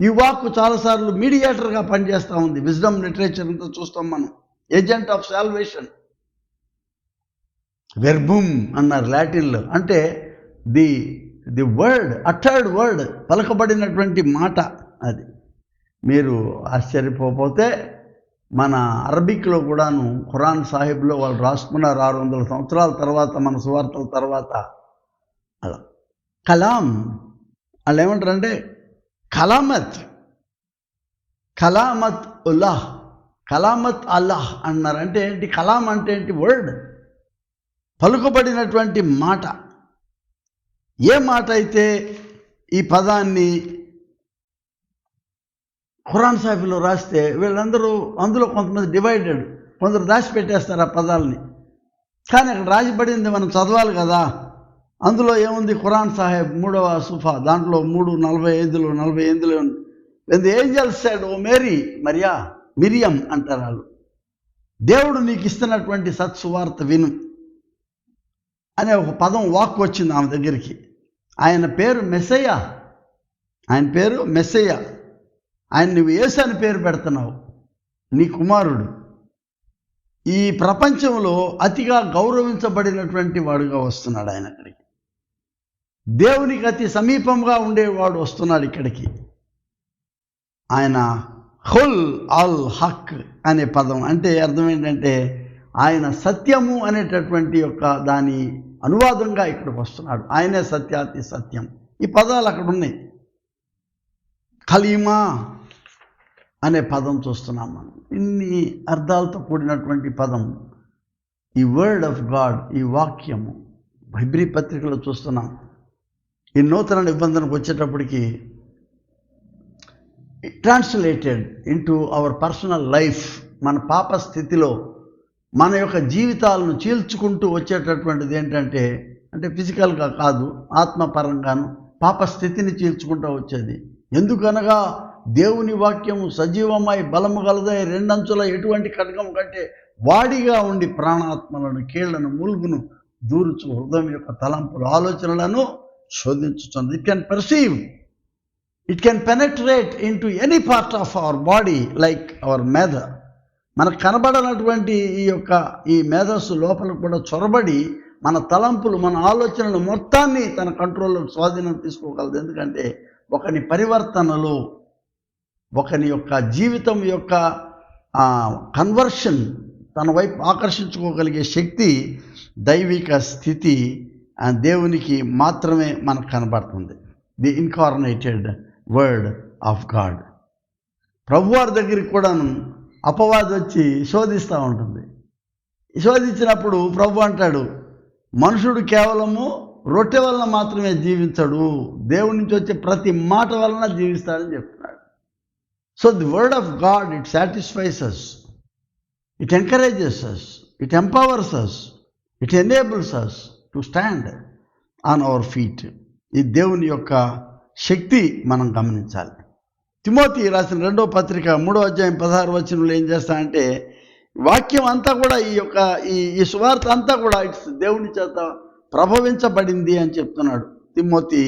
ఈ వాక్కు చాలాసార్లు మీడియేటర్గా పనిచేస్తూ ఉంది. విజ్డమ్ లిటరేచర్ అంతా చూస్తాం మనం. Agent of salvation. వెర్బుమ్ అన్నారు లాటిన్లో. అంటే ది వర్డ్, అటర్డ్ వర్డ్, పలకబడినటువంటి మాట అది. మీరు ఆశ్చర్యపోతే మన అరబిక్లో కూడాను ఖురాన్ సాహిబ్లో వాళ్ళు రాసుకున్నారు 600 సంవత్సరాల తర్వాత, మన సువార్తల తర్వాత. అలా కలాం, వాళ్ళు ఏమంటారంటే కలామత్ ఉల్లాహ్, కలామత్ అల్లాహ్ అన్నారు. అంటే ఏంటి? కలాం అంటే ఏంటి? వర్డ్, పలుకబడినటువంటి మాట. ఏ మాట అయితే ఈ పదాన్ని ఖురాన్ సాహిబ్లో రాస్తే వీళ్ళందరూ అందులో కొంతమంది డివైడెడ్, కొందరు దాచిపెట్టేస్తారు ఆ పదాలని. కానీ అక్కడ రాసిపడింది మనం చదవాలి కదా. అందులో ఏముంది? ఖురాన్ సాహెబ్ 3వ సుఫా, దాంట్లో 3:45 ఉంది. When the angel said, O Mary, Miriam అంటారు వాళ్ళు, దేవుడు నీకు ఇస్తున్నటువంటి సత్సువార్త విను అనే ఒక పదం, వాక్ వచ్చింది ఆమె దగ్గరికి. ఆయన పేరు మెస్సయ్య. ఆయన నువ్వు యేసు అని పేరు పెడుతున్నావు. నీ కుమారుడు ఈ ప్రపంచంలో అతిగా గౌరవించబడినటువంటి వాడుగా వస్తున్నాడు. ఆయన అక్కడికి దేవునికి అతి సమీపంగా ఉండేవాడు వస్తున్నాడు ఇక్కడికి. ఆయన హుల్ అల్ హక్ అనే పదం అంటే అర్థం ఏంటంటే ఆయన సత్యము అనేటటువంటి యొక్క దాని అనువాదంగా ఇక్కడికి వస్తున్నాడు. ఆయనే సత్యాతి సత్యం. ఈ పదాలు అక్కడ ఉన్నాయి. ఖలీమా అనే పదం చూస్తున్నాం మనం. ఇన్ని అర్థాలతో కూడినటువంటి పదం ఈ వర్డ్ ఆఫ్ గాడ్, ఈ వాక్యము. హెబ్రీ పత్రికలో చూస్తున్నాం. ఈ నూతన నిబంధనకు వచ్చేటప్పటికి translated into our personal life. మన పాప స్థితిలో మన యొక్క జీవితాలను చీల్చుకుంటూ వచ్చేటటువంటిది ఏంటంటే, అంటే ఫిజికల్గా కాదు, ఆత్మపరంగాను పాప స్థితిని చీల్చుకుంటూ వచ్చేది. ఎందుకనగా దేవుని వాక్యము సజీవమై బలము గలదై 2 అంచుల ఎటువంటి ఖడ్గం కంటే వాడిగా ఉండి ప్రాణాత్మలను, కీళ్లను, మూలుగును దూరుచు హృదయం యొక్క తలంపులు, ఆలోచనలను శోధించుతుంది. It can perceive, it can penetrate into any part of our body like our మేధ. మనకు కనబడనటువంటి ఈ మేధస్సు లోపల కూడా చొరబడి మన తలంపులు, మన ఆలోచనలు మొత్తాన్ని తన కంట్రోల్లో స్వాధీనం తీసుకోగలదు. ఎందుకంటే ఒకని పరివర్తనలో, ఒకని యొక్క జీవితం యొక్క కన్వర్షన్ తన వైపు ఆకర్షించుకోగలిగే శక్తి, దైవిక స్థితి దేవునికి మాత్రమే మనకు కనబడుతుంది. The incarnated word of God. ప్రభువారి దగ్గరికి కూడాను అపవాది వచ్చి శోధిస్తూ ఉంటుంది. శోధించినప్పుడు ప్రభు అంటాడు, మనుషుడు కేవలము రొట్టె వలన మాత్రమే జీవించడు, దేవుడి నుంచి వచ్చే ప్రతి మాట వలన జీవిస్తాడని చెప్తున్నాడు. So the word of God, it satisfies us, it encourages us, it empowers us, it enables us to stand on our feet. ఈ దేవుని యొక్క శక్తి మనం గమనించాలి. తిమోతి రాసిన 2వ పత్రిక 3వ అధ్యాయం 16వ వచనంలో ఏం చేస్తానంటే, వాక్యం అంతా కూడా ఈ సువార్త అంతా కూడా ఇట్స్ దేవుని చేత ప్రభవించబడింది అని చెప్తున్నాడు. తిమోతి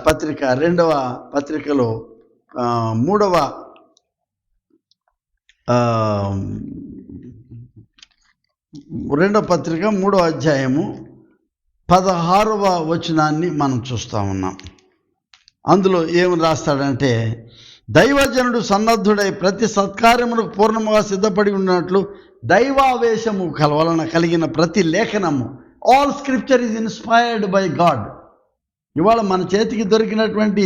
పత్రిక 2వ పత్రికలో 3వ పత్రిక 3వ అధ్యాయము 16వ వచనాన్ని మనం చూస్తూ ఉన్నాం. అందులో ఏమని రాస్తాడంటే, దైవజనుడు సన్నద్ధుడై ప్రతి సత్కార్యమునకు పూర్ణముగా సిద్ధపడి ఉన్నట్లు దైవావేశము వలన కలిగిన ప్రతి లేఖనము, all scripture is inspired by God. ఇవాళ మన చేతికి దొరికినటువంటి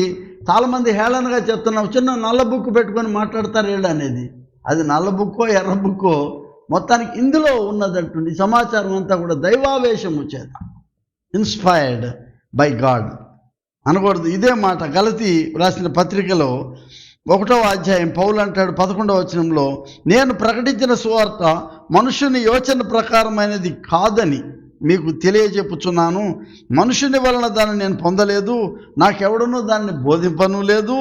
చాలామంది హేళనగా చెప్తున్నాం, చిన్న నల్ల బుక్ పెట్టుకొని మాట్లాడతారు ఏడు అనేది. అది నల్ల బుక్కో ఎర్ర బుక్కో, మొత్తానికి ఇందులో ఉన్నటువంటి సమాచారం అంతా కూడా దైవావేశము చేత, ఇన్స్పైర్డ్ బై గాడ్ అనకూడదు. ఇదే మాట గలతీ రాసిన పత్రికలో 1వ అధ్యాయం పౌలు అంటాడు 11వ వచనంలో, నేను ప్రకటించిన సువార్త మనుషుని యోచన ప్రకారమైనది కాదని మీకు తెలియజెప్పుచున్నాను. మనుషుని వలన దాన్ని నేను పొందలేదు, నాకెవడనూ దాన్ని బోధింపను లేదు,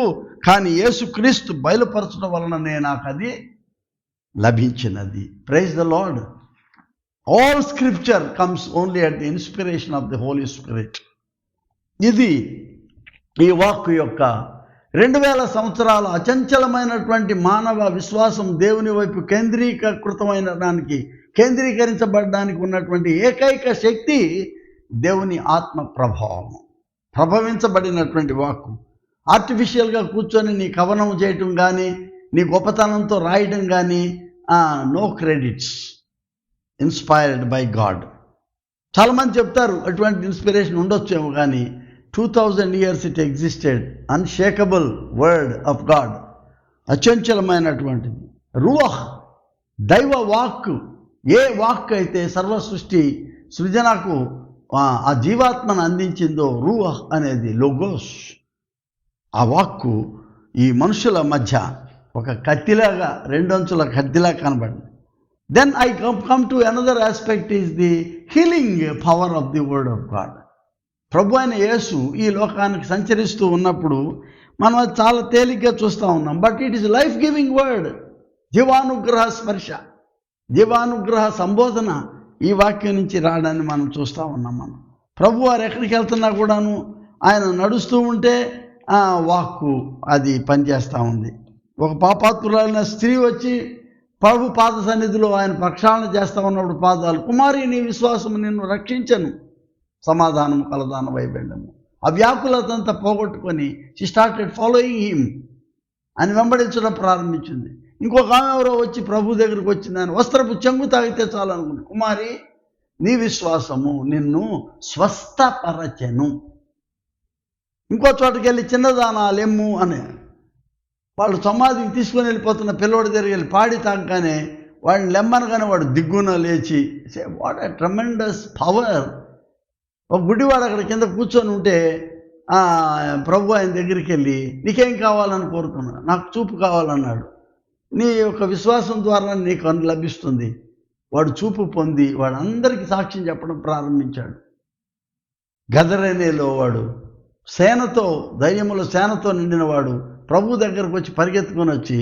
కానీ యేసుక్రీస్తు బయలుపరచడం వలననే నాకు అది లభించినది. Praise the Lord. All scripture comes only at the inspiration of the Holy Spirit. ఇది ఈ వాక్కు యొక్క 2000 సంవత్సరాల అచంచలమైనటువంటి మానవ విశ్వాసం దేవుని వైపు కేంద్రీకరించబడడానికి ఉన్నటువంటి ఏకైక శక్తి దేవుని ఆత్మ ప్రభావం, ప్రభవించబడినటువంటి వాక్కు. ఆర్టిఫిషియల్గా కూర్చొని నీ కవనం చేయటం కానీ, నీ గొప్పతనంతో రాయడం కానీ, no credits. Inspired by God. చాలామంది చెప్తారు అటువంటి ఇన్స్పిరేషన్ ఉండొచ్చేమో, కానీ 2000 years it existed. Unshakable word of God, అచంచలమైనటువంటిది. రూహ్, దైవ వాక్కు. ఏ వాక్కు అయితే సర్వ సృజనకు ఆ జీవాత్మను అందించిందో, రూహ్ అనేది లోగోస్. ఆ వాక్కు ఈ మనుషుల మధ్య ఒక కత్తిలాగా, 2 అంచుల కత్తిలా కనబడింది. Then I come to another aspect is the healing power of the word of God. ప్రభు అయిన యేసు ఈ లోకానికి సంచరిస్తూ ఉన్నప్పుడు మనం అది చాలా తేలిగ్గా చూస్తూ ఉన్నాం. But it is life giving word. జీవానుగ్రహ స్పర్శ, జీవానుగ్రహ సంబోధన ఈ వాక్యం నుంచి రావడాన్ని మనం చూస్తూ ఉన్నాం. మనం ప్రభు వారు ఎక్కడికి వెళ్తున్నా కూడాను ఆయన నడుస్తూ ఉంటే ఆ వాక్కు అది పనిచేస్తూ ఉంది. ఒక పాపాత్మురాలైన స్త్రీ వచ్చి ప్రభు పాద సన్నిధిలో ఆయన ప్రక్షాళన చేస్తూ ఉన్నప్పుడు పాదాలు, కుమారి నీ విశ్వాసము నిన్ను రక్షించను, సమాధానము కలదాన వైబెండము. ఆ వ్యాకులతంతా పోగొట్టుకొని షీ స్టార్టెడ్ ఫాలోయింగ్ హిమ్, అని వెంబడించడం ప్రారంభించింది. ఇంకొక ఆమె ఎవరో వచ్చి ప్రభు దగ్గరికి వచ్చింది, ఆయన వస్త్రపు చెంగు తాగితే చాలు అనుకుంది. కుమారి నీ విశ్వాసము నిన్ను స్వస్థపరచెను. ఇంకో చోటుకి వెళ్ళి చిన్నదానా లెమ్ము అని వాళ్ళు సమాధికి తీసుకొని వెళ్ళిపోతున్న పిల్లోడి దగ్గరికి వెళ్ళి పాడి తాగగానే వాడిని లెమ్మనగానే వాడు దిగ్గున లేచి, వాట్ ఎ ట్రెమెండస్ పవర్. ఒక గుడ్డివాడు అక్కడ కింద కూర్చొని ఉంటే ప్రభు ఆయన దగ్గరికి వెళ్ళి నీకేం కావాలని కోరుతున్నా, నాకు చూపు కావాలన్నాడు. నీ యొక్క విశ్వాసం ద్వారా నీకు అని లభిస్తుంది. వాడు చూపు పొంది వాడు అందరికీ సాక్ష్యం చెప్పడం ప్రారంభించాడు. గదరేనేలో వాడు సేనతో, ధైర్యములో సేనతో నిండిన వాడు ప్రభు దగ్గరకు వచ్చి పరిగెత్తుకొని వచ్చి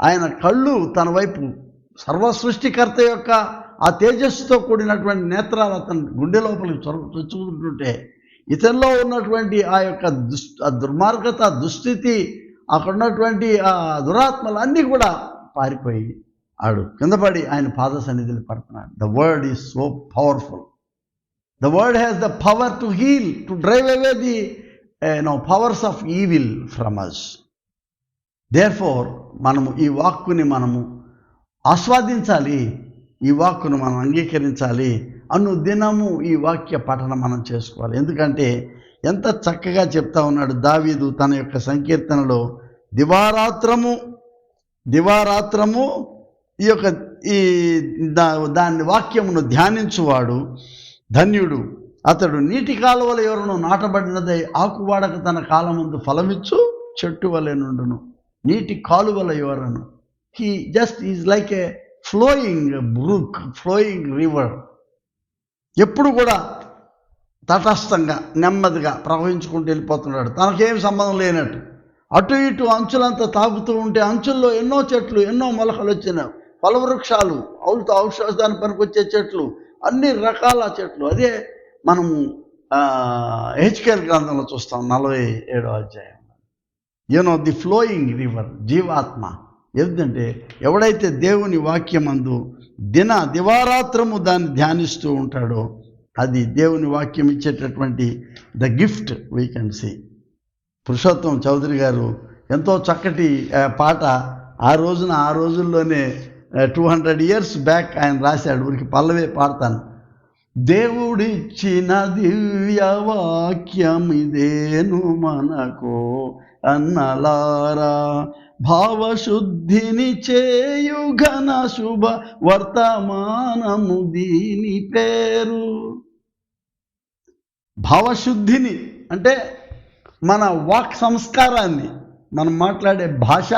ఆయన కళ్ళు తన వైపు, సర్వ సృష్టికర్త యొక్క ఆ తేజస్సుతో కూడినటువంటి నేత్రాలు అతని గుండె లోపలికి చొచ్చుకుంటుంటే ఇతనిలో ఉన్నటువంటి ఆ యొక్క దుర్మార్గత, దుస్థితి, అక్కడ ఉన్నటువంటి ఆ దురాత్మలు అన్నీ కూడా పారిపోయి ఆడు కిందపడి ఆయన పాద సన్నిధిని పడుతున్నాడు. The word is so powerful. The word has the power to heal, to drive away the powers of evil from us. Therefore మనము ఈ వాక్కుని మనము ఆస్వాదించాలి, ఈ వాక్కును మనం అంగీకరించాలి. దినము ఈ వాక్య పఠనం మనం చేసుకోవాలి. ఎందుకంటే ఎంత చక్కగా చెప్తా ఉన్నాడు దావీదు తన యొక్క సంకీర్తనలో, దివారాత్రము ఈ యొక్క దాని వాక్యమును ధ్యానించువాడు ధన్యుడు, అతడు నీటి కాలువల ఎవరును నాటబడినదై ఆకువాడక తన కాలమందు ఫలమిచ్చు చెట్టు వలె నుండును. నీటి కాలువల ఎవరను, he just is like a flowing brook, flowing river. ఎప్పుడు కూడా తటస్థంగా నెమ్మదిగా ప్రవహించుకుంటూ వెళ్ళిపోతున్నాడు, తనకేం సంబంధం లేనట్టు. అటు ఇటు అంచులంతా తాగుతూ ఉంటే అంచుల్లో ఎన్నో చెట్లు, ఎన్నో మొలకలు వచ్చినాయి, ఫలవృక్షాలు, ఔషధాన్ని పనికొచ్చే చెట్లు, అన్ని రకాల చెట్లు. అదే మనము హెచ్కేఎల్ గ్రంథంలో చూస్తాం 47వ అధ్యాయం. ది ఫ్లోయింగ్ రివర్, జీవాత్మ. ఎందుకంటే ఎవడైతే దేవుని వాక్యమందు దివారాత్రము దాన్ని ధ్యానిస్తూ ఉంటాడో అది దేవుని వాక్యం ఇచ్చేటటువంటి the gift we can see. Purushottam Chowdary గారు ఎంతో చక్కటి పాట ఆ రోజుల్లోనే 200 years బ్యాక్ ఆయన రాశాడు. ఊరికి పల్లవే పాడతాను. దేవుడిచ్చిన దివ్య వాక్యమిదేను మనకు అన్నలారా, భావశుద్ధిని చేయు ఘన శుభ వర్తమానము దీని పేరు. భావశుద్ధిని అంటే మన వాక్ సంస్కారాన్ని, మనం మాట్లాడే భాష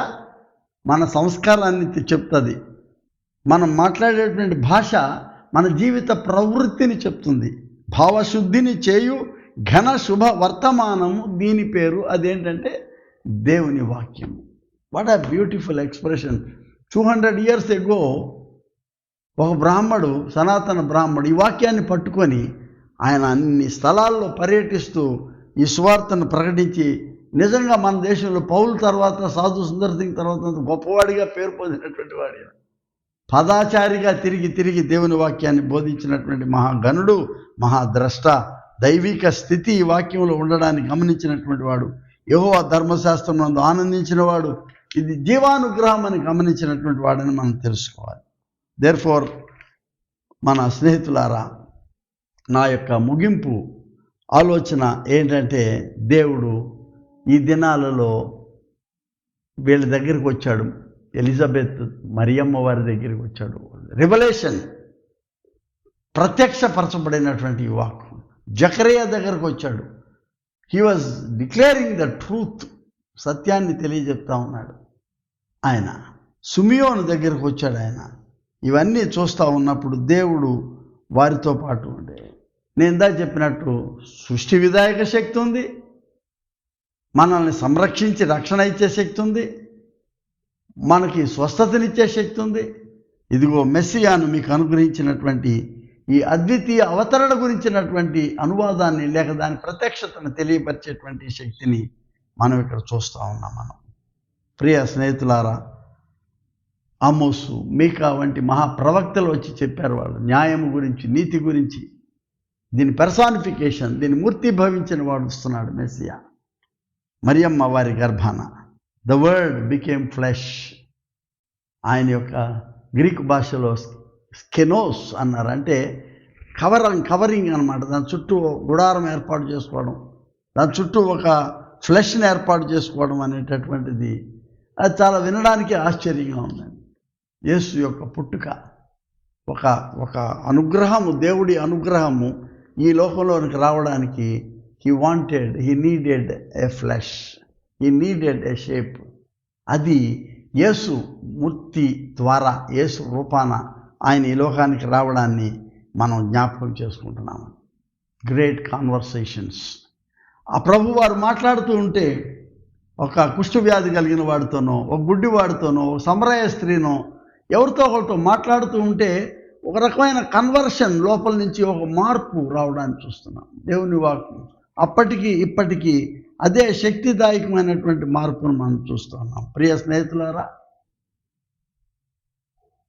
మన సంస్కారాన్ని చెప్తుంది. మనం మాట్లాడేటువంటి భాష మన జీవిత ప్రవృత్తిని చెప్తుంది. భావశుద్ధిని చేయు ఘన శుభ వర్తమానము దీని పేరు. అదేంటంటే దేవుని వాక్యం. వాట్ ఆ బ్యూటిఫుల్ ఎక్స్ప్రెషన్. 200 years ago ఒక బ్రాహ్మడు, సనాతన బ్రాహ్మడు ఈ వాక్యాన్ని పట్టుకొని ఆయన అన్ని స్థలాల్లో పర్యటిస్తూ ఈ సువార్తను ప్రకటించి నిజంగా మన దేశంలో పౌలు తర్వాత, సాధు సుందర్ సింగ్ తర్వాత గొప్పవాడిగా పేరు పొందినటువంటి వాడు, పదాచారిగా తిరిగి దేవుని వాక్యాన్ని బోధించినటువంటి మహాగణుడు, మహాద్రష్ట, దైవిక స్థితి ఈ వాక్యంలో ఉండడాన్ని గమనించినటువంటి వాడు, యెహోవా ధర్మశాస్త్రం నందు ఆనందించిన వాడు, ఇది జీవానుగ్రహం అని గమనించినటువంటి వాడని మనం తెలుసుకోవాలి. దేర్ఫోర్ మన స్నేహితులారా, నా యొక్క ముగింపు ఆలోచన ఏంటంటే, దేవుడు ఈ దినాలలో వీళ్ళ దగ్గరికి వచ్చాడు. ఎలిజబెత్ మరియమ్మ వారి దగ్గరికి వచ్చాడు. రివలేషన్, ప్రత్యక్షపరచబడినటువంటి ఈ వాక్కు. జకరియా దగ్గరకు వచ్చాడు. He was declaring the truth, సత్యాన్ని తెలియజెప్తా ఉన్నాడు ఆయన. సుమియోను దగ్గరకు వచ్చాడు ఆయన. ఇవన్నీ చూస్తూ ఉన్నప్పుడు దేవుడు వారితో పాటు ఉండే, నేను ఇందాక చెప్పినట్టు సృష్టి విధాయక శక్తి ఉంది, మనల్ని సంరక్షించి రక్షణ ఇచ్చే శక్తి ఉంది, మనకి స్వస్థతనిచ్చే శక్తి ఉంది. ఇదిగో మెస్సియాను మీకు అనుగ్రహించినటువంటి ఈ అద్వితీయ అవతరణ గురించినటువంటి అనువాదాన్ని లేక దాని ప్రత్యక్షతను తెలియపరిచేటువంటి శక్తిని మనం ఇక్కడ చూస్తూ ఉన్నాం. మనం ప్రియ స్నేహితులారా, ఆమోసు, మీకా వంటి మహాప్రవక్తలు వచ్చి చెప్పారు. వాళ్ళు న్యాయం గురించి, నీతి గురించి, దీని పెర్సానిఫికేషన్, దీని మూర్తి భవించిన వాడు వస్తున్నాడు మెస్సియా. మరియమ్మ వారి గర్భాన ద వర్డ్ బికేమ్ ఫ్లెష్. ఆయన యొక్క గ్రీకు భాషలో స్కెనోస్ అన్నారు, అంటే కవరింగ్ అనమాట. దాని చుట్టూ గుడారం ఏర్పాటు చేసుకోవడం, దాని చుట్టూ ఒక ఫ్లెష్ని ఏర్పాటు చేసుకోవడం అనేటటువంటిది అది చాలా వినడానికి ఆశ్చర్యంగా ఉందండి. యేసు యొక్క పుట్టుక ఒక అనుగ్రహము, దేవుడి అనుగ్రహము ఈ లోకంలోనికి రావడానికి he needed A flesh, he needed A shape. అది యేసు మూర్తి ద్వారా, యేసు రూపాన ఆయన ఈ లోకానికి రావడాన్ని మనం జ్ఞాపకం చేసుకుంటున్నాము. Great conversations. ఆ ప్రభు వారు మాట్లాడుతూ ఉంటే ఒక కుష్ఠవ్యాధి కలిగిన వాడితోనో, ఒక గుడ్డివాడితోనో, ఒక సమరయ స్త్రీనో, ఎవరితో ఒకరితో మాట్లాడుతూ ఉంటే ఒక రకమైన కన్వర్షన్, లోపల నుంచి ఒక మార్పు రావడానికి చూస్తున్నాం. దేవుని వాక్కు అప్పటికి ఇప్పటికీ అదే శక్తిదాయకమైనటువంటి మార్పును మనం చూస్తున్నాం. ప్రియ స్నేహితులారా,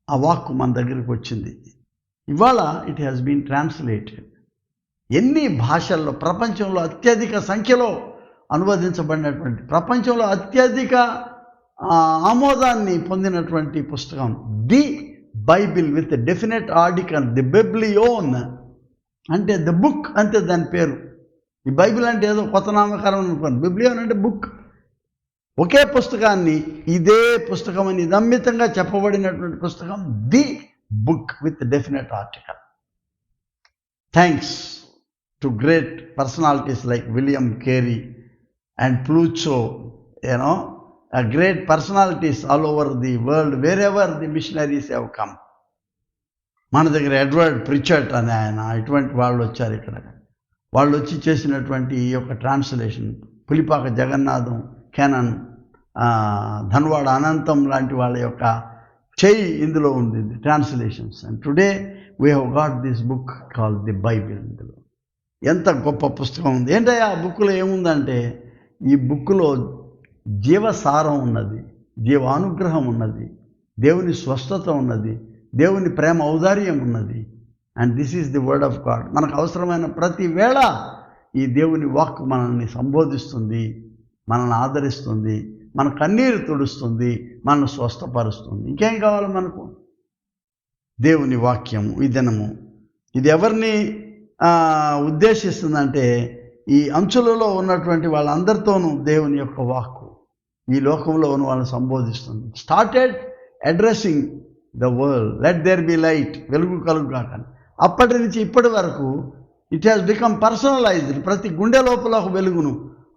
ఆ వాక్కు మన దగ్గరికి వచ్చింది. ఇవాళ ఇట్ హ్యాస్ బీన్ ట్రాన్స్లేటెడ్. ఎన్ని భాషల్లో, ప్రపంచంలో అత్యధిక సంఖ్యలో అనువదించబడినటువంటి, ప్రపంచంలో అత్యధిక ఆమోదాన్ని పొందినటువంటి పుస్తకం the Bible with definite article, the biblion. అంటే ద బుక్, అంతే దాని పేరు. ఈ బైబిల్ అంటే ఏదో కొత్త నామకరణం అనుకోండి, బిబ్లియోన్ అంటే బుక్. ఒకే పుస్తకాన్ని ఇదే పుస్తకం అని నిదమ్మితంగా చెప్పబడినటువంటి పుస్తకం the book with definite article. Thanks to great personalities like William Carey and Pluto, great personalities all over the world, wherever the missionaries have come. మన దగ్గర ఎడ్వర్డ్ ప్రిచర్డ్ అనే ఆయన, ఇటువంటి వాళ్ళు వచ్చారు ఇక్కడ. వాళ్ళు వచ్చి చేసినటువంటి ఈ యొక్క ట్రాన్స్లేషన్, పులిపాక జగన్నాథం, కెనన్, ధన్వాడ అనంతం లాంటి వాళ్ళ యొక్క చేయి ఇందులో ఉంది, translations. And today we have got this book called the Bible. ఇందులో ఎంత గొప్ప పుస్తకం ఉంది. ఏంటంటే ఆ బుక్లో ఏముందంటే, ఈ బుక్లో జీవసారం ఉన్నది, జీవానుగ్రహం ఉన్నది, దేవుని స్వస్థత ఉన్నది, దేవుని ప్రేమ ఔదార్యం ఉన్నది. And this is the word of God. మనకు అవసరమైన ప్రతి వేళ ఈ దేవుని వాక్కు మనల్ని సంబోధిస్తుంది, మనల్ని ఆదరిస్తుంది, మన కన్నీరు తుడుస్తుంది, మనల్ని స్వస్థపరుస్తుంది. ఇంకేం కావాలి మనకు? దేవుని వాక్యము ఈ దినము ఇది ఎవరిని ఉద్దేశిస్తుందంటే, ఈ అంచులలో ఉన్నటువంటి వాళ్ళందరితోనూ దేవుని యొక్క వాక్కు ఈ లోకంలో ఉన్న వాళ్ళని సంబోధిస్తుంది. Started addressing the world, let there be light, వెలుగు కలుగుగాక. అప్పటి నుంచి ఇప్పటి వరకు ఇట్ హ్యాస్ బికమ్ పర్సనలైజ్డ్. ప్రతి గుండె లోపల ఒక వెలుగును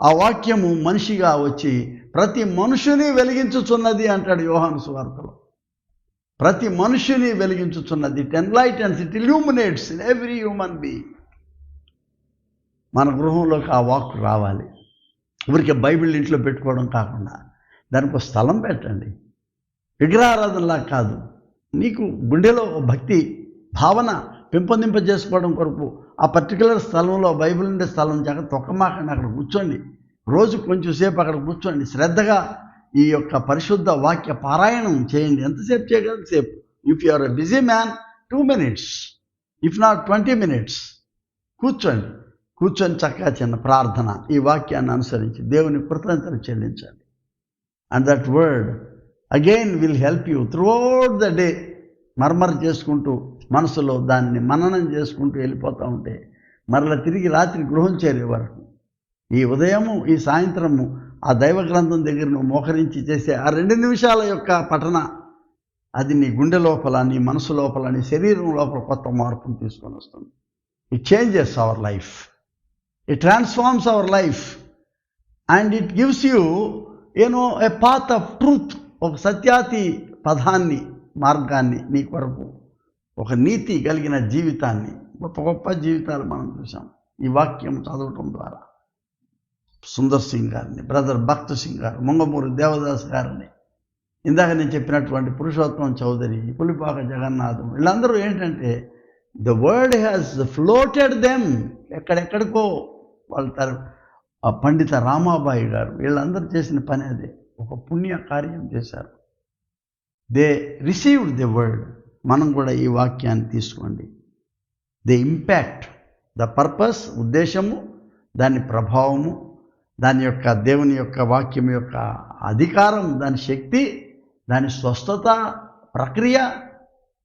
ఆ వాక్యము మనిషిగా వచ్చి ప్రతి మనుషుని వెలిగించుచున్నది అంటాడు యోహాను సువార్తలో. ప్రతి మనుషుని వెలిగించుచున్నది. It enlightens, it illuminates in every human being. మన గృహంలోకి ఆ వాక్కు రావాలి. ఊరికే బైబిల్ ఇంట్లో పెట్టుకోవడం కాకుండా దానికి ఒక స్థలం పెట్టండి. విగ్రహారాధనలా కాదు, నీకు గుండెలో భక్తి భావన పెంపొందింపజేసుకోవడం కొరకు ఆ పర్టికులర్ స్థలంలో బైబిల్ ఉండే స్థలం జాగ్రత్త తొక్కమాకండి. అక్కడ కూర్చోండి, రోజు కొంచెం సేపు అక్కడ కూర్చోండి, శ్రద్ధగా ఈ యొక్క పరిశుద్ధ వాక్య పారాయణం చేయండి. ఎంతసేపు చేయగలరు సేపు. If you are a busy man 2 minutes, if not 20 minutes కూర్చొని చక్కగా చిన్న ప్రార్థన ఈ వాక్యాన్ని అనుసరించి దేవుని కృతజ్ఞతలు చెల్లించండి. And that word again will help you throughout the day. Murmur చేసుకుంటూ మనసులో దాన్ని మననం చేసుకుంటూ వెళ్ళిపోతూ ఉంటే మరలా తిరిగి రాత్రి గృహం చేరే వరకు ఈ ఉదయము ఈ సాయంత్రము ఆ దైవ గ్రంథం దగ్గర నువ్వు మోకరించి చేసే ఆ 2 నిమిషాల యొక్క పఠన అది నీ గుండె లోపల, నీ మనసు లోపల, నీ శరీరం లోపల కొత్త మార్పును తీసుకొని వస్తుంది. It changes our life, it transforms our life and it gives you A path of truth. ఒక సత్యాతి పదాన్ని, మార్గాన్ని నీ కొరకు, ఒక నీతి కలిగిన జీవితాన్ని, గొప్ప గొప్ప జీవితాలు మనం చూసాం ఈ వాక్యం చదవటం ద్వారా. సుందర్ సింగ్ గారిని, బ్రదర్ భక్త్ సింగ్ గారు, ముంగమూరి దేవదాస్ గారిని, ఇందాక నేను చెప్పినటువంటి పురుషోత్తమ చౌదరి, పులిపాక జగన్నాథం, వీళ్ళందరూ ఏంటంటే the word has floated them. ఎక్కడెక్కడికో వాళ్ళ పండిత రామాబాయి గారు, వీళ్ళందరూ చేసిన పని అదే, ఒక పుణ్య కార్యం చేశారు. They received the word. మనం కూడా ఈ వాక్యాన్ని తీసుకోండి. ది ఇంపాక్ట్, ద పర్పస్, ఉద్దేశము, దాని ప్రభావము, దాని యొక్క దేవుని యొక్క వాక్యం యొక్క అధికారం, దాని శక్తి, దాని స్వస్థత ప్రక్రియ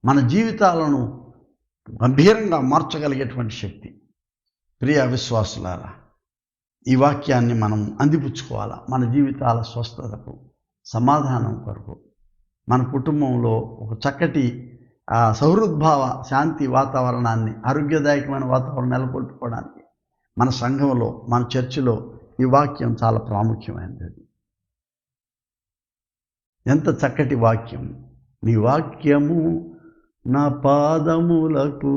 మన జీవితాలను గంభీరంగా మార్చగలిగేటువంటి శక్తి. ప్రియ విశ్వాసులారా, ఈ వాక్యాన్ని మనం అందిపుచ్చుకోవాలా మన జీవితాల స్వస్థతకు, సమాధానం కొరకు, మన కుటుంబంలో ఒక చక్కటి సౌహృద్భావ శాంతి వాతావరణాన్ని, ఆరోగ్యదాయకమైన వాతావరణం నెలకొల్పుకోవడానికి మన సంఘంలో, మన చర్చిలో ఈ వాక్యం చాలా ప్రాముఖ్యమైనది. ఎంత చక్కటి వాక్యం! నీ వాక్యము నా పాదములకు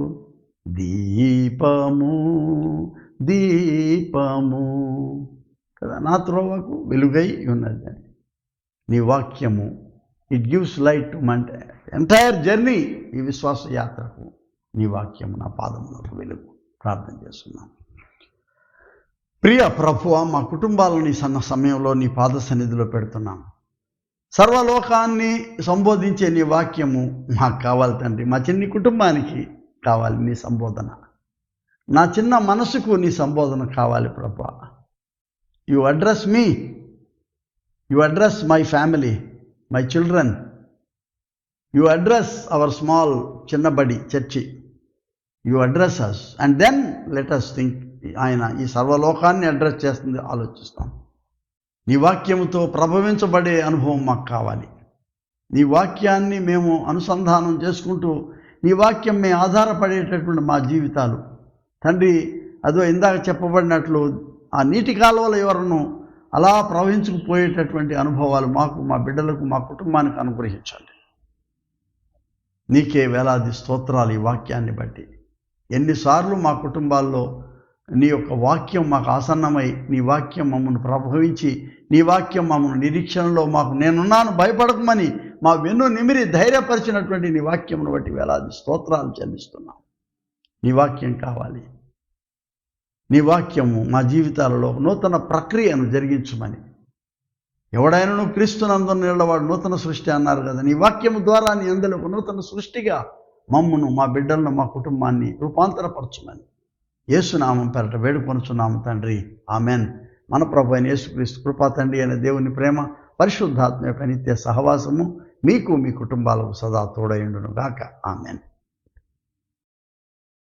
దీపము దీపము కదా, నా త్రోవకు వెలుగై ఉన్నది. నీ వాక్యము it gives light to my entire journey. ఈ విశ్వాస యాత్రకు నీ వాక్యము నా పాదములకు వెలుగు. ప్రార్థన చేస్తున్నాను. ప్రియ ప్రభువా, మా కుటుంబాలని సన్న సమయంలో నీ పాద సన్నిధిలో పెడుతున్నాం. సర్వలోకాన్ని సంబోధించే నీ వాక్యము మాకు కావాలి తండ్రి. మా చిన్ని కుటుంబానికి కావాలి నీ సంబోధన, నా చిన్న మనసుకు నీ సంబోధన కావాలి ప్రభువా. You address me, you address my family, my children, you address our small చిన్నబడి church, you address us and then let us think. ఆయన ఈ సర్వలోకాన్ని అడ్రస్ చేస్తుంది, ఆలోచిస్తాం. నీ వాక్యముతో ప్రభవించబడే అనుభవం మాకు కావాలి. నీ వాక్యాన్ని మేము అనుసంధానం చేసుకుంటూ నీ వాక్యం మేము ఆధారపడేటటువంటి మా జీవితాలు తండ్రి, అదో ఇందాక చెప్పబడినట్లు ఆ నీటి కాలువల ఎవరను అలా ప్రవహించుకుపోయేటటువంటి అనుభవాలు మాకు, మా బిడ్డలకు, మా కుటుంబానికి అనుగ్రహించండి. నీకే వేలాది స్తోత్రాలు ఈ వాక్యాన్ని బట్టి. ఎన్నిసార్లు మా కుటుంబాల్లో నీ యొక్క వాక్యం మాకు ఆసన్నమై, నీ వాక్యం మమ్మల్ని ప్రభావించి, నీ వాక్యం మమ్మల్ని నిరీక్షణలో మాకు నేనున్నాను భయపడకమని మా వెన్ను నిమిరి ధైర్యపరిచినటువంటి నీ వాక్యమును బట్టి వేలాది స్తోత్రాలు చెల్లిస్తున్నాం. నీ వాక్యం కావాలి. నీ వాక్యము మా జీవితాలలో నూతన ప్రక్రియను జరిగించమని. ఎవడైనా క్రీస్తునందు నిలవాడు నూతన సృష్టి అన్నారు కదా. నీ వాక్యము ద్వారా నీ అందరూ ఒక నూతన సృష్టిగా మమ్మను, మా బిడ్డలను, మా కుటుంబాన్ని రూపాంతరపరచమని యేసునామం పేరట వేడుకొనుచున్నాము తండ్రి. ఆమెన్. మన ప్రభు అయిన యేసుక్రీస్తు కృపా తండ్రి అయిన దేవుని ప్రేమ, పరిశుద్ధాత్మ యొక్క నిత్య సహవాసము మీకు, మీ కుటుంబాలకు సదా తోడయుండును గాక. ఆమెన్.